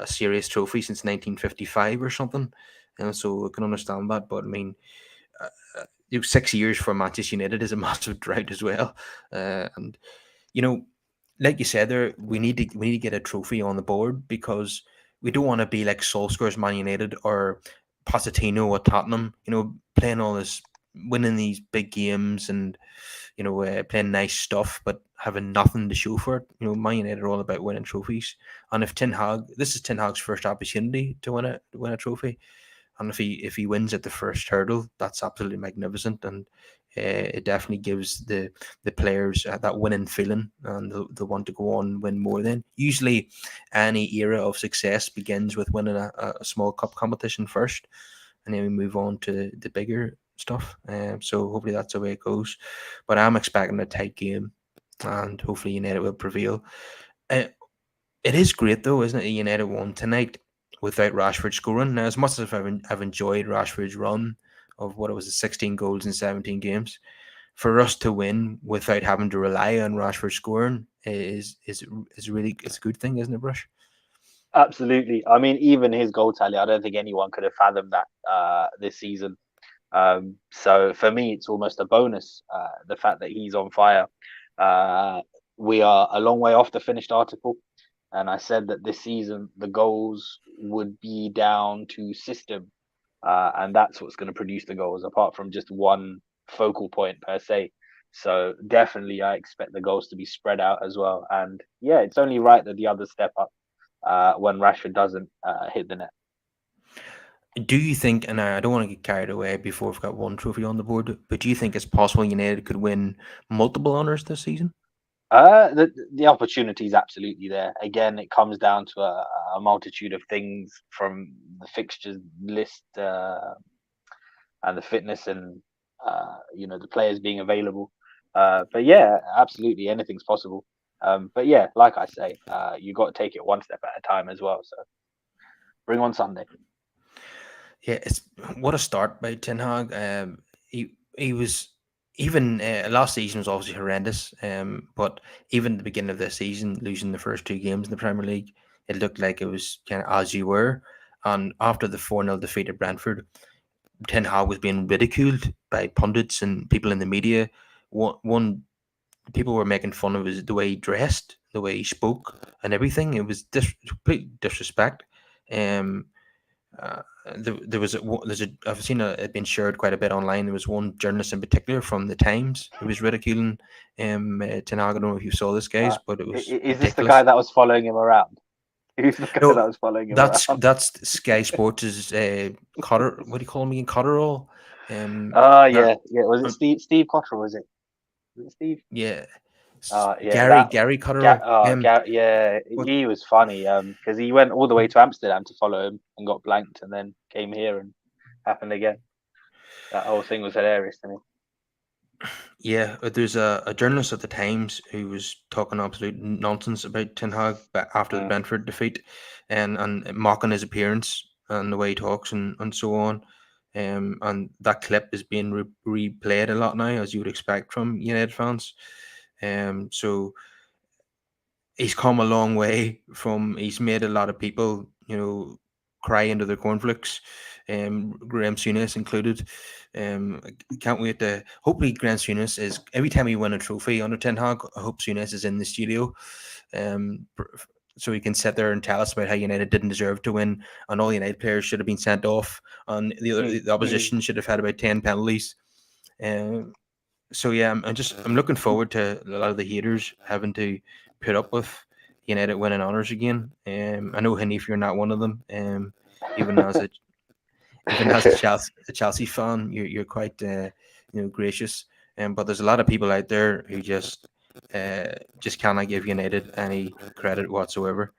serious trophy since 1955 or something, and so I can understand that. But I mean, uh, 6 years for Manchester United is a massive drought as well, and you know, like you said there, we need to get a trophy on the board because we don't want to be like Solskjaer's Man United or Pochettino or Tottenham. Playing all this, winning these big games and playing nice stuff, but having nothing to show for it. Man United are all about winning trophies, and if this is Ten Hag's first opportunity to win a trophy, and if he wins at the first hurdle, that's absolutely magnificent, and it definitely gives the players that winning feeling, and they want to go on and win more. Then usually, any era of success begins with winning a small cup competition first, and then we move on to the bigger stuff. So hopefully that's the way it goes. But I'm expecting a tight game, and hopefully United will prevail. Uh, it is great though, isn't it? United won tonight without Rashford scoring. Now, as much as I've enjoyed Rashford's run of what it was, 16 goals in 17 games, for us to win without having to rely on Rashford scoring is really, it's a good thing, isn't it, Brush? Absolutely. I mean, even his goal tally, I don't think anyone could have fathomed that this season. So for me, it's almost a bonus. The fact that he's on fire. Uh, we are a long way off the finished article, and I said that this season the goals would be down to system, and that's what's going to produce the goals, apart from just one focal point per se. So definitely, I expect the goals to be spread out as well. And yeah, it's only right that the others step up when Rashford doesn't hit the net. Do you think, and I don't want to get carried away before we've got one trophy on the board, but do you think it's possible United could win multiple honours this season? The opportunity is absolutely there. Again, it comes down to a multitude of things from the fixtures list and the fitness and the players being available. But yeah, absolutely anything's possible. But yeah, like I say, you got to take it one step at a time as well. So bring on Sunday. Yeah, it's what a start by Ten Hag. He was even last season was obviously horrendous. But even at the beginning of this season, losing the first two games in the Premier League, it looked like it was kind of as you were. And after the 4-0 defeat at Brentford, Ten Hag was being ridiculed by pundits and people in the media. One people were making fun of the way he dressed, the way he spoke, and everything. It was complete disrespect. Um, there was I've seen it been shared quite a bit online. There was one journalist in particular from the Times who was ridiculing Ten Hag. I don't know if you saw this, guys, but it was Is this the ridiculous. guy that was following him around? Who's the guy No, that was following him around? that's Sky Sports' Cotter. What do you call him again? Cotterall. Oh That yeah. Was it um, Steve Cottrell? Was it Steve? yeah, Yeah, Gary Cotterall. Yeah, What he was funny. Because he went all the way to Amsterdam to follow him and got blanked, and then came here and happened again. That whole thing was hilarious to me. Yeah, there's a journalist at the Times who was talking absolute nonsense about Ten Hag after the Mm. Brentford defeat, and mocking his appearance and the way he talks and so on. And that clip is being replayed a lot now, as you would expect from United fans. So he's come a long way from. He's made a lot of people, cry into their cornflakes. Graham Souness included. I can't wait to. Hopefully, Graham Souness is every time we win a trophy under Ten Hag. I hope Souness is in the studio, so he can sit there and tell us about how United didn't deserve to win, and all United players should have been sent off, and the opposition should have had about 10 penalties. Um, so yeah, I'm looking forward to a lot of the haters having to put up with United winning honours again. I know Hanif, you're not one of them. Even as a Chelsea fan, you're quite gracious. But there's a lot of people out there who just cannot give United any credit whatsoever,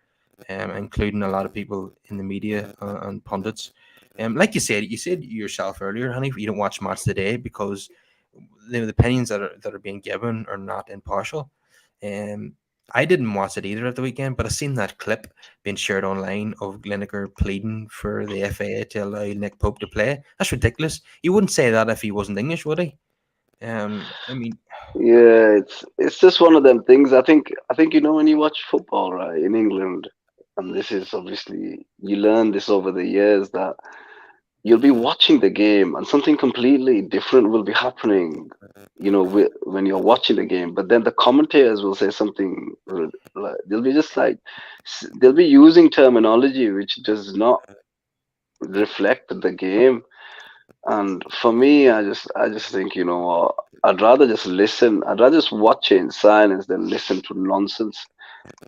including a lot of people in the media and pundits. Like you said yourself earlier, honey, you don't watch Match Today because the opinions that are being given are not impartial. Um, I didn't watch it either at the weekend, but I seen that clip being shared online of Lineker pleading for the FA to allow Nick Pope to play. That's ridiculous. He wouldn't say that if he wasn't English, would he? I mean, Yeah, it's just one of them things. I think when you watch football, right, in England, and this is obviously you learn this over the years that you'll be watching the game and something completely different will be happening, when you're watching the game. But then the commentators will say something like they'll be just like they'll be using terminology which does not reflect the game. And for me, I just think, what, I'd rather just listen. I'd rather just watch it in silence than listen to nonsense.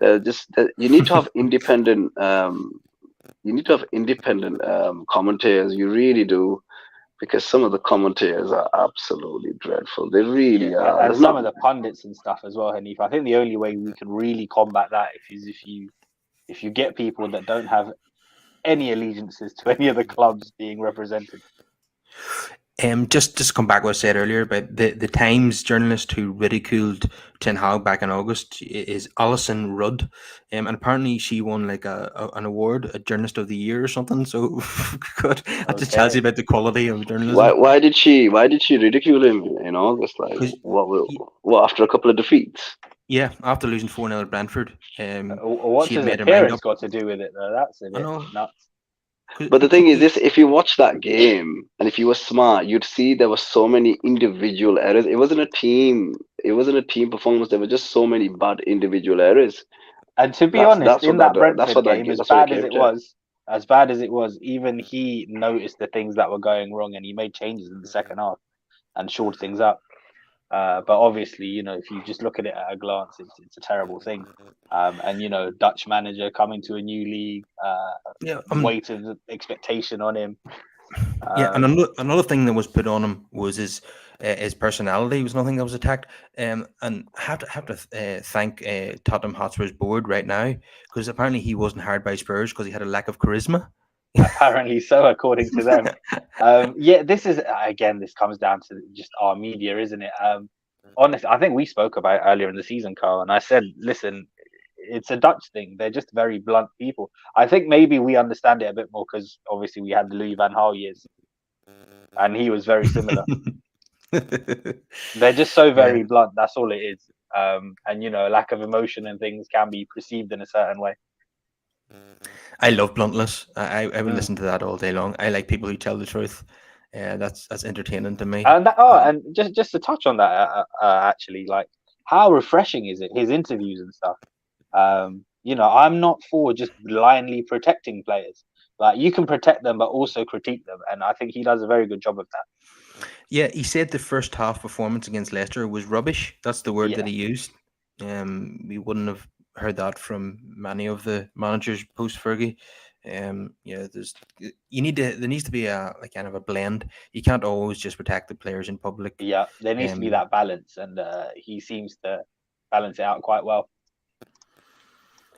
You need to have independent. Commentators. You really do, because some of the commentators are absolutely dreadful. They Yeah, really are. and There's some not. of the pundits and stuff as well, Hanif. I think the only way we can really combat that is if you get people that don't have any allegiances to any of the clubs being represented. just come back what I said earlier about the Times journalist who ridiculed Ten Hag back in August is Alison Rudd, and apparently she won like an award, a Journalist of the Year or something. So, good. That just tells you Okay. about the quality of Why? journalism. Why did she ridicule him in August? Like, Because what after a couple of defeats? yeah, after losing 4-0 at Brentford, What's she had his made her mind appearance up. got to do with it, though? That's a I bit know. nuts. But the thing is this: if you watch that game and if you were smart, you'd see there were so many individual errors. It wasn't a team. It wasn't a team performance. There were just so many bad individual errors. And to be That's honest, that's what in that that that's Brentford what that game, that's what it came to. as bad as it was, even he noticed the things that were going wrong, and he made changes in the second half and shored things up. But obviously, if you just look at it at a glance, it's a terrible thing. And Dutch manager coming to a new league, Yeah, weight of expectation on him. yeah, and Um, another thing that was put on him was his personality was nothing that was attacked. And I have to thank Tottenham Hotspur's board right now, because apparently he wasn't hired by Spurs because he had a lack of charisma. Apparently so, according to them. Yeah, this comes down to just our media, isn't it? Honestly, I think we spoke about it earlier in the season, Carl, and I said, listen, it's a Dutch thing. They're just very blunt people. I think maybe we understand it a bit more because obviously we had the Louis van Gaal years, and he was very similar. They're just so Yeah, very blunt. That's all it is. And lack of emotion and things can be perceived in a certain way. I love bluntness. I would Mm. listen to that all day long. I like people who tell the truth. That's entertaining to me. And just to touch on that, actually, like, how refreshing is it, his interviews and stuff? I'm not for just blindly protecting players. Like, you can protect them, but also critique them, and I think he does a very good job of that. Yeah, he said the first half performance against Leicester was rubbish. That's the word that Yeah, he used. We wouldn't have heard that from many of the managers post Fergie. Yeah, there needs to be a like kind of a blend. You can't always just protect the players in public. Yeah, there needs to be Um, that balance, and he seems to balance it out quite well.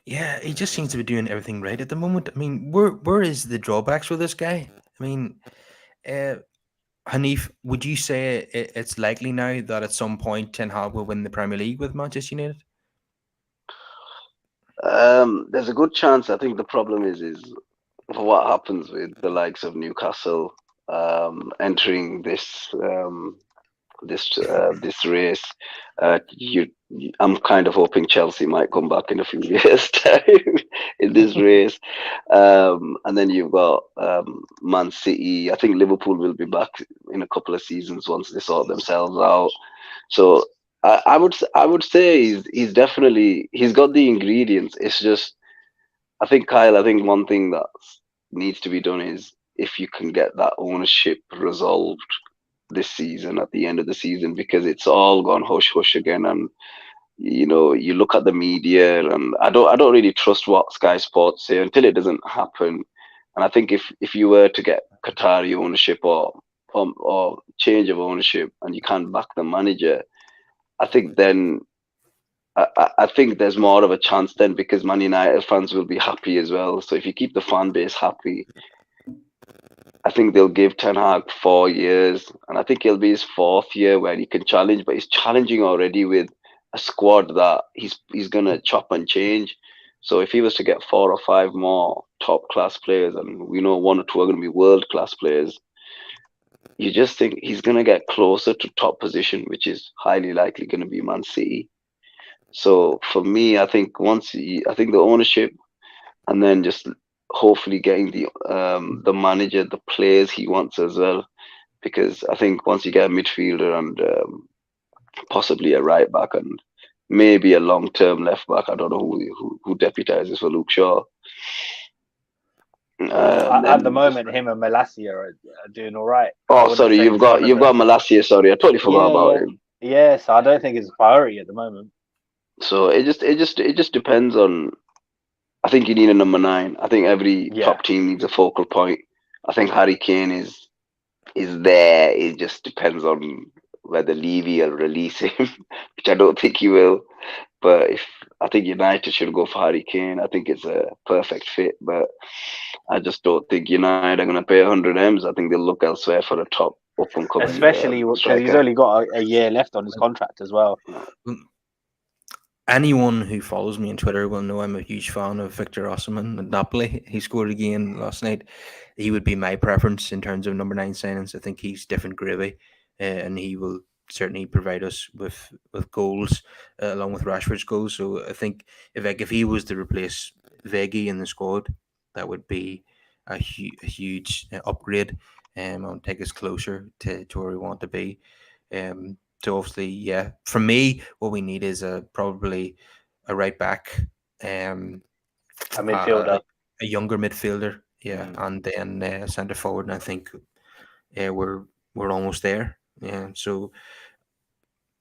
Yeah, he just seems to be doing everything right at the moment. I mean, where is the drawbacks for this guy? I mean, uh, Hanif, would you say it's likely now that at some point Ten Hag will win the Premier League with Manchester United? There's a good chance. I think the problem is what happens with the likes of Newcastle entering this race. I'm kind of hoping Chelsea might come back in a few years' time in this race, and then you've got Man City. I think Liverpool will be back in a couple of seasons once they sort themselves out. So I would say he's definitely he's got the ingredients. It's just I think Kyle. I think one thing that needs to be done is if you can get that ownership resolved this season at the end of the season, because it's all gone hush hush again. And you look at the media, and I don't really trust what Sky Sports say until it doesn't happen. And I think if you were to get Qatari ownership or change of ownership and you can't back the manager, I think then I think there's more of a chance then, because Man United fans will be happy as well. So if you keep the fan base happy, I think they'll give Ten Hag 4 years, and I think it'll be his fourth year where he can challenge. But he's challenging already with a squad that he's gonna chop and change. So if he was to get 4 or 5 more top class players, and we know 1 or 2 are gonna be world class players, you just think he's gonna get closer to top position, which is highly likely gonna be Man City. So for me, I think I think the ownership, and then just hopefully getting the manager, the players he wants as well. Because I think once you get a midfielder and possibly a right back and maybe a long-term left back, I don't know who deputizes for Luke Shaw. At the moment, him and Malacia are doing all right. Oh, sorry, you've got Malacia. Sorry, I totally forgot about him. Yeah, so I don't think it's a priority at the moment. So it just depends on. I think you need a number 9. I think every top team needs a focal point. I think Harry Kane is there. It just depends on whether Levy will release him, which I don't think he will. But I think United should go for Harry Kane. I think it's a perfect fit, but I just don't think United are going to pay 100 M's. I think they'll look elsewhere for a top up and coming. Especially because he's only got a year left on his contract as well. Anyone who follows me on Twitter will know I'm a huge fan of Victor Osimhen at Napoli. He scored again last night. He would be my preference in terms of number 9 signings. I think he's different gravy, and he will certainly provide us with goals along with Rashford's goals. So I think if he was to replace Veggie in the squad, that would be a huge upgrade and take us closer to where we want to be. So obviously, yeah, for me, what we need is probably a right back, a midfielder, a younger midfielder, and then a centre forward. And I think we're almost there. Yeah, so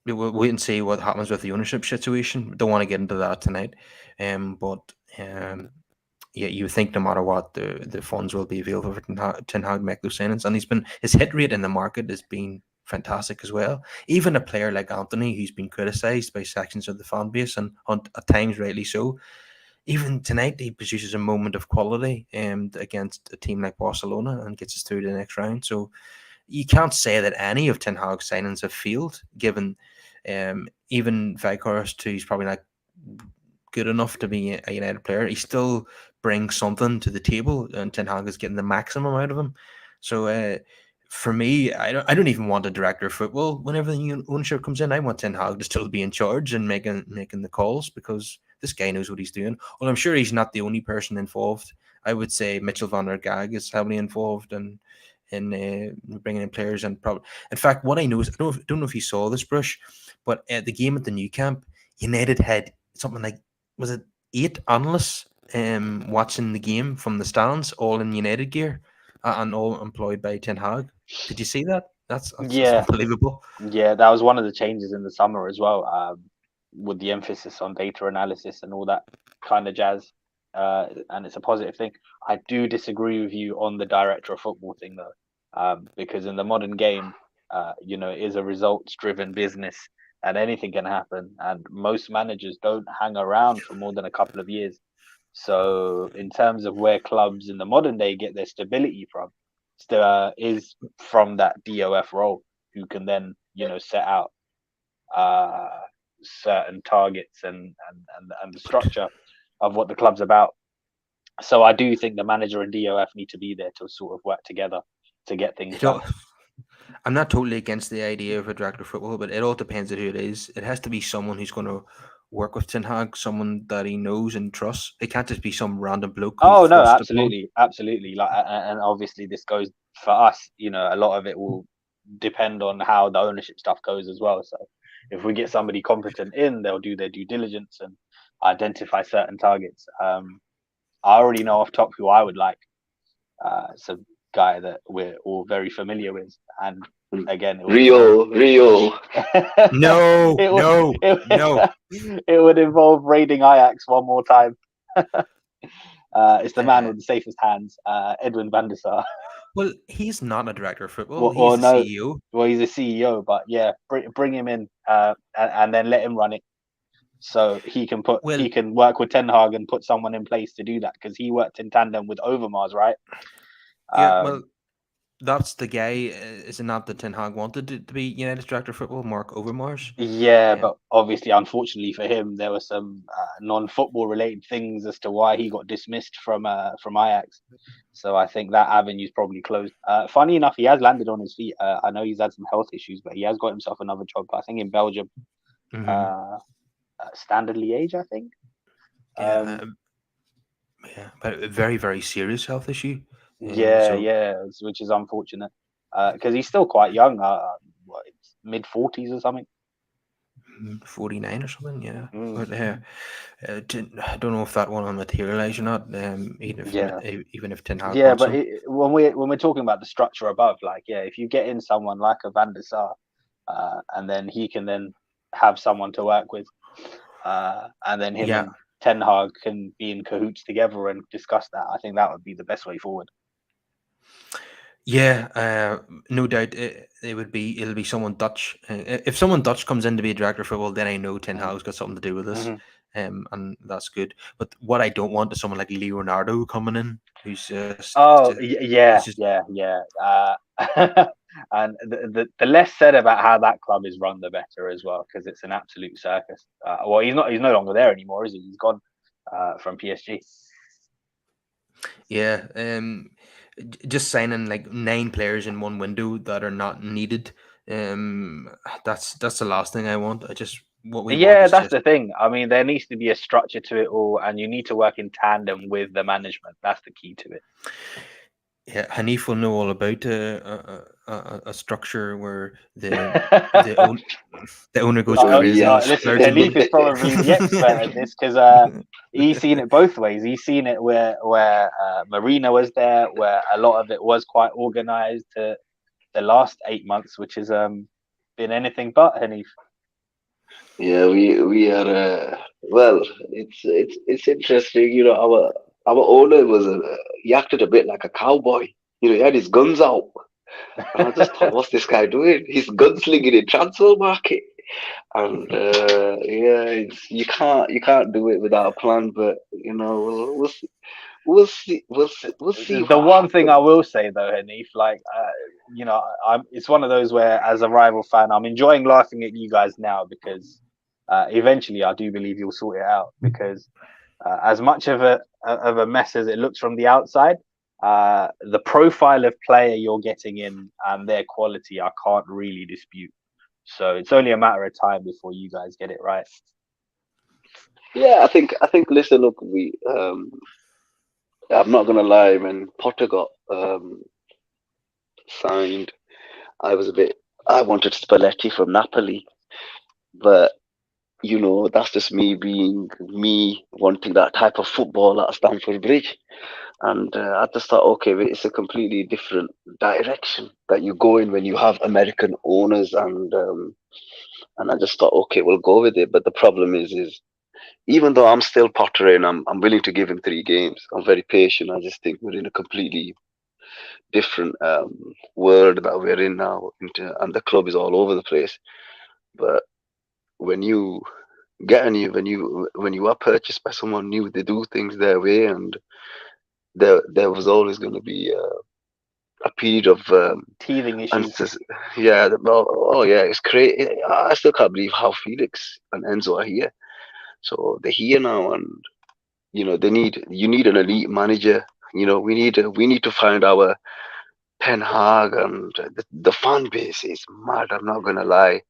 we'll wait and see what happens with the ownership situation. Don't want to get into that tonight, but yeah, you think no matter what, the funds will be available for Ten Hag make those signings, and his hit rate in the market has been fantastic as well. Even a player like Anthony, who's been criticised by sections of the fan base, and at times rightly so, even tonight he produces a moment of quality against a team like Barcelona and gets us through to the next round. So you can't say that any of Ten Hag's signings have failed, given even Weghorst, who's probably not good enough to be a United player, he still brings something to the table, and Ten Hag is getting the maximum out of him. So for me, I don't even want a director of football whenever the new ownership comes in. I want Ten Hag to still be in charge and making the calls, because this guy knows what he's doing. Well, I'm sure he's not the only person involved. I would say Mitchell van der Gaag is heavily involved in bringing in players, and probably, in fact, what I know is I don't know if you saw this, Brush, but at the game at the new camp, United had something like, was it 8 analysts watching the game from the stands, all in United gear, and all employed by Ten Hag. Did you see that? That's unbelievable. Yeah, that was one of the changes in the summer as well. with the emphasis on data analysis and all that kind of jazz, and it's a positive thing. I do disagree with you on the director of football thing though, because in the modern game, it is a results-driven business, and anything can happen. And most managers don't hang around for more than a couple of years. So, in terms of where clubs in the modern day get their stability from, is from that DOF role, who can then set out certain targets and the structure of what the club's about. So I do think the manager and DOF need to be there to sort of work together to get things done. I'm not totally against the idea of a director of football, but it all depends on who it is. It has to be someone who's going to work with Ten Hag, someone that he knows and trusts. It can't just be some random bloke. Oh no, absolutely. Like, and obviously this goes for us. A lot of it will depend on how the ownership stuff goes as well. So if we get somebody competent in, they'll do their due diligence and identify certain targets. I already know off top who I would like. It's a guy that we're all very familiar with, and again, Rio. No. It would involve raiding Ajax one more time. It's the man with the safest hands, Edwin van der Sar. Well, he's not a director of football. He's a CEO. Well, he's a CEO, but yeah, bring him in and then let him run it. So he can work with Ten Hag and put someone in place to do that, because he worked in tandem with Overmars, right? Yeah, well, that's the guy. Is it not that Ten Hag wanted to be United's director of football, Mark Overmars? Yeah, but obviously, unfortunately for him, there were some non-football related things as to why he got dismissed from Ajax. So I think that avenue's probably closed. Funny enough, he has landed on his feet. I know he's had some health issues, but he has got himself another job, I think in Belgium. Standard Liège, I think. But a very, very serious health issue. Which is unfortunate, because he's still quite young. Mid-40s or something. 49 or something, yeah. But I don't know if that one will materialize or not. Even if Ten Hag. Yeah, but when we're talking about the structure above, if you get in someone like a Van der Sar, and then he can then have someone to work with, and then him and Ten Hag can be in cahoots together and discuss that. I think that would be the best way forward. Yeah, no doubt it'll be someone Dutch. If someone Dutch comes in to be a director of football, then I know Ten Hag's got something to do with this, and that's good. But what I don't want is someone like Leonardo coming in, who's just and the less said about how that club is run, the better as well, because it's an absolute circus. Well, he's no longer there anymore, is he? He's gone from PSG. Yeah, just signing like 9 players in one window that are not needed. That's the last thing I want. That's the thing. I mean, there needs to be a structure to it all, and you need to work in tandem with the management. That's the key to it. Yeah, HANEEF will know all about a structure where the owner goes crazy. Listen, HANEEF is probably the expert at this, because he's seen it both ways. He's seen it where Marina was there, where a lot of it was quite organized. The last 8 months, which has been anything but, HANEEF. Yeah, we are. Well, it's interesting. Our owner he acted a bit like a cowboy. He had his guns out. And I just thought, what's this guy doing? He's gunslinging in transfer market. And you can't do it without a plan. But we'll see. The one thing I will say though, HANEEF, it's one of those where, as a rival fan, I'm enjoying laughing at you guys now, because eventually I do believe you'll sort it out. Because as much of a mess as it looks from the outside, the profile of player you're getting in and their quality, I can't really dispute. So it's only a matter of time before you guys get it right. Yeah, I think. Listen, look, I'm not gonna lie. When Potter got signed, I wanted Spalletti from Napoli, but that's just me being me wanting that type of football at Stamford Bridge. And I just thought, okay, it's a completely different direction that you go in when you have American owners, and I just thought, okay, we'll go with it. But the problem is even though I'm still pottering, I'm willing to give him 3 games. I'm very patient. I just think we're in a completely different world that we're in now, and the club is all over the place. But when you when you are purchased by someone new, they do things their way, and there was always going to be a period of Teething issues. yeah, yeah, it's crazy. I still can't believe how Felix and Enzo are here. So they're here now, and you need an elite manager. We need to find our Ten Hag, and the fan base is mad. I'm not gonna lie.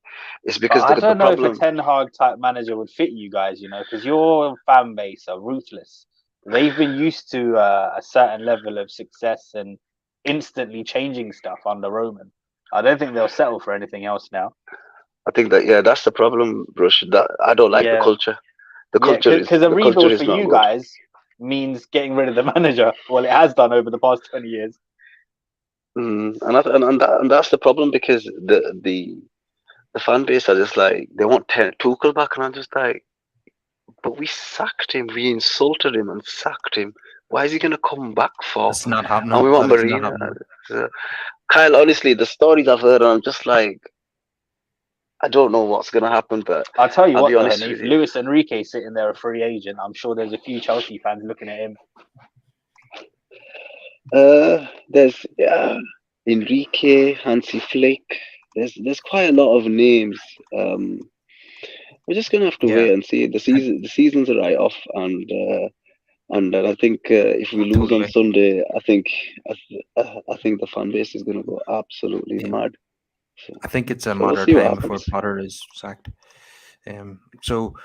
It's But because I the don't know if a problem. Ten Hag type manager would fit you guys, because your fan base are ruthless. They've been used to a certain level of success and instantly changing stuff under Roman. I don't think they'll settle for anything else now. I think that, yeah, that's the problem, Brush. That I don't like the Yeah, culture. The yeah, culture is because a the culture rebuild is for not you good. guys means getting rid of the manager. Well, it has done over the past 20 years. And that's the problem, because the fan base are just like, they want Tuchel back, and I'm just like, but we sacked him, we insulted him and sacked him. Why is he gonna come back for? It's not And we happening. want That is not Marina. happening. Uh, Kyle, honestly, the stories I've heard, I'm just like, I don't know what's gonna happen, but I'll tell you I'll what, be though, honest with Hanif, you. Luis Enrique sitting there, a free agent. I'm sure there's a few Chelsea fans looking at him. There's Enrique, Hansi Flick. There's quite a lot of names. We're just gonna have to Yeah, wait and see. I, The season's a write off, and I think if we lose on totally. Sunday, I think the fan base is gonna go absolutely Yeah, mad. So, I think it's a so we'll matter of see what time before happens. Potter is sacked. So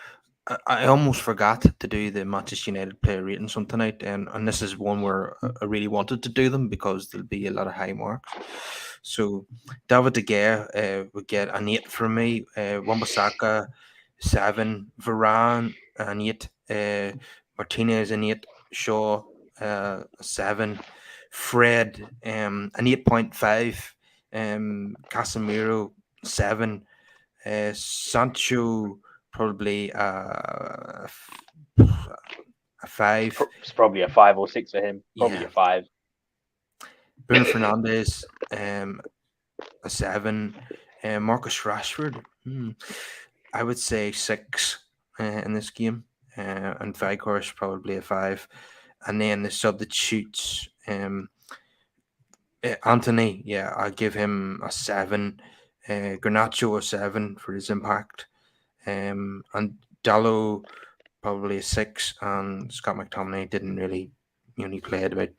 I almost forgot to do the Manchester United player ratings on tonight, and this is one where I really wanted to do them because there'll be a lot of high marks. So David De Gea would get an 8 from me. Wan-Bissaka 7, Varane an 8, Martinez an 8, Shaw a 7, Fred an 8.5, Casemiro 7, Sancho probably a 5. It's probably a 5 or 6 for him. Probably Yeah. a 5. Bruno Fernandes a 7. Marcus Rashford, I would say 6 in this game. And Weghorst probably a 5. And then the substitutes, Anthony, yeah, I'll give him a 7. Garnacho a 7 for his impact. And Dallo probably a 6. And Scott McTominay didn't really, he played about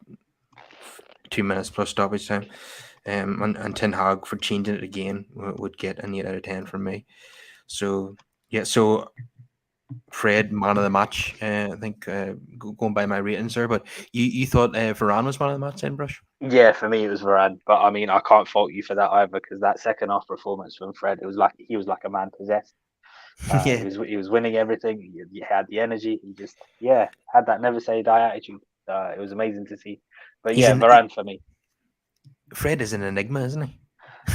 2 minutes plus stoppage time. And Ten Hag for changing it again would get an 8 out of 10 from me. So yeah, so Fred, man of the match. I think going by my ratings there, but you thought Varane was man of the match, then, Brush? Yeah, for me it was Varane, but I mean I can't fault you for that either because that second half performance from Fred, it was like he was like a man possessed. Yeah, He was winning everything. He had the energy. He just had that never say die attitude. It was amazing to see. But he's yeah, an Varane for me. Fred is an enigma, isn't he?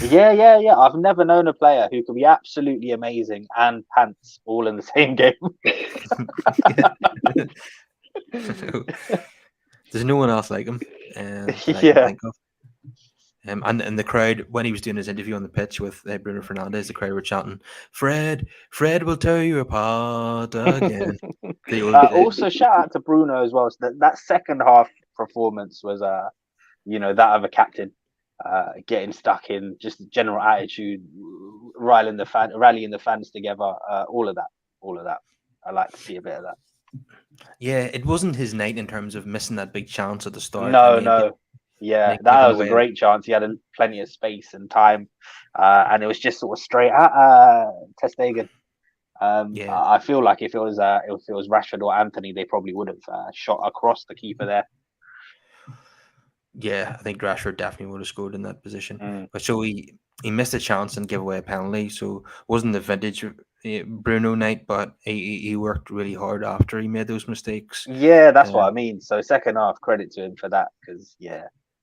Yeah. I've never known a player who could be absolutely amazing and pants all in the same game. There's no one else like him that I can Yeah. think of. And the crowd, when he was doing his interview on the pitch with Bruno Fernandes, the crowd were chanting, Fred will tear you apart again. Also, shout out to Bruno as well. So that second half performance was, that of a captain, getting stuck in, just general attitude, rallying the fans together, all of that. I like to see a bit of that. Yeah, it wasn't his night in terms of missing that big chance at the start and No. Yeah, then that giving was a away. great chance. He had plenty of space and time, and it was just sort of straight at Ter Stegen. Yeah, I feel like if it was Rashford or Anthony, they probably would have shot across the keeper there. yeah, I think Rashford definitely would have scored in that position. But so he missed a chance and gave away a penalty. So wasn't the vintage Bruno night, but he worked really hard after he made those mistakes. Yeah, that's what I mean. So second half, credit to him for that, because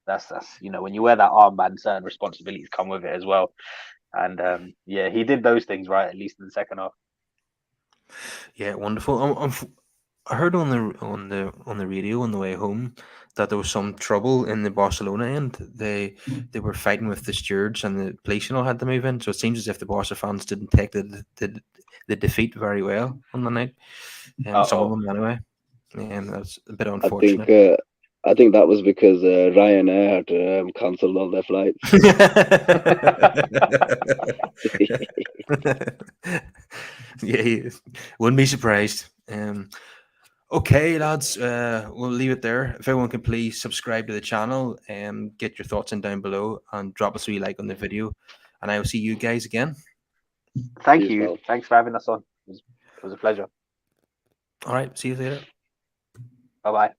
that's when you wear that armband, certain responsibilities come with it as well. And he did those things right, at least in the second half. Yeah, wonderful. I heard on the radio on the way home that there was some trouble in the Barcelona end. They were fighting with the stewards, and the police and all had to move in. So it seems as if the Barca fans didn't take the defeat very well on the night. Some of them anyway. And that's a bit unfortunate. I think that was because Ryanair had cancelled all their flights. Yeah, wouldn't be surprised. Okay, lads, we'll leave it there. If everyone can please subscribe to the channel and get your thoughts in down below and drop us a wee like on the video. And I will see you guys again. Thank you. Well. Thanks for having us on. It was a pleasure. All right. See you later. Bye-bye.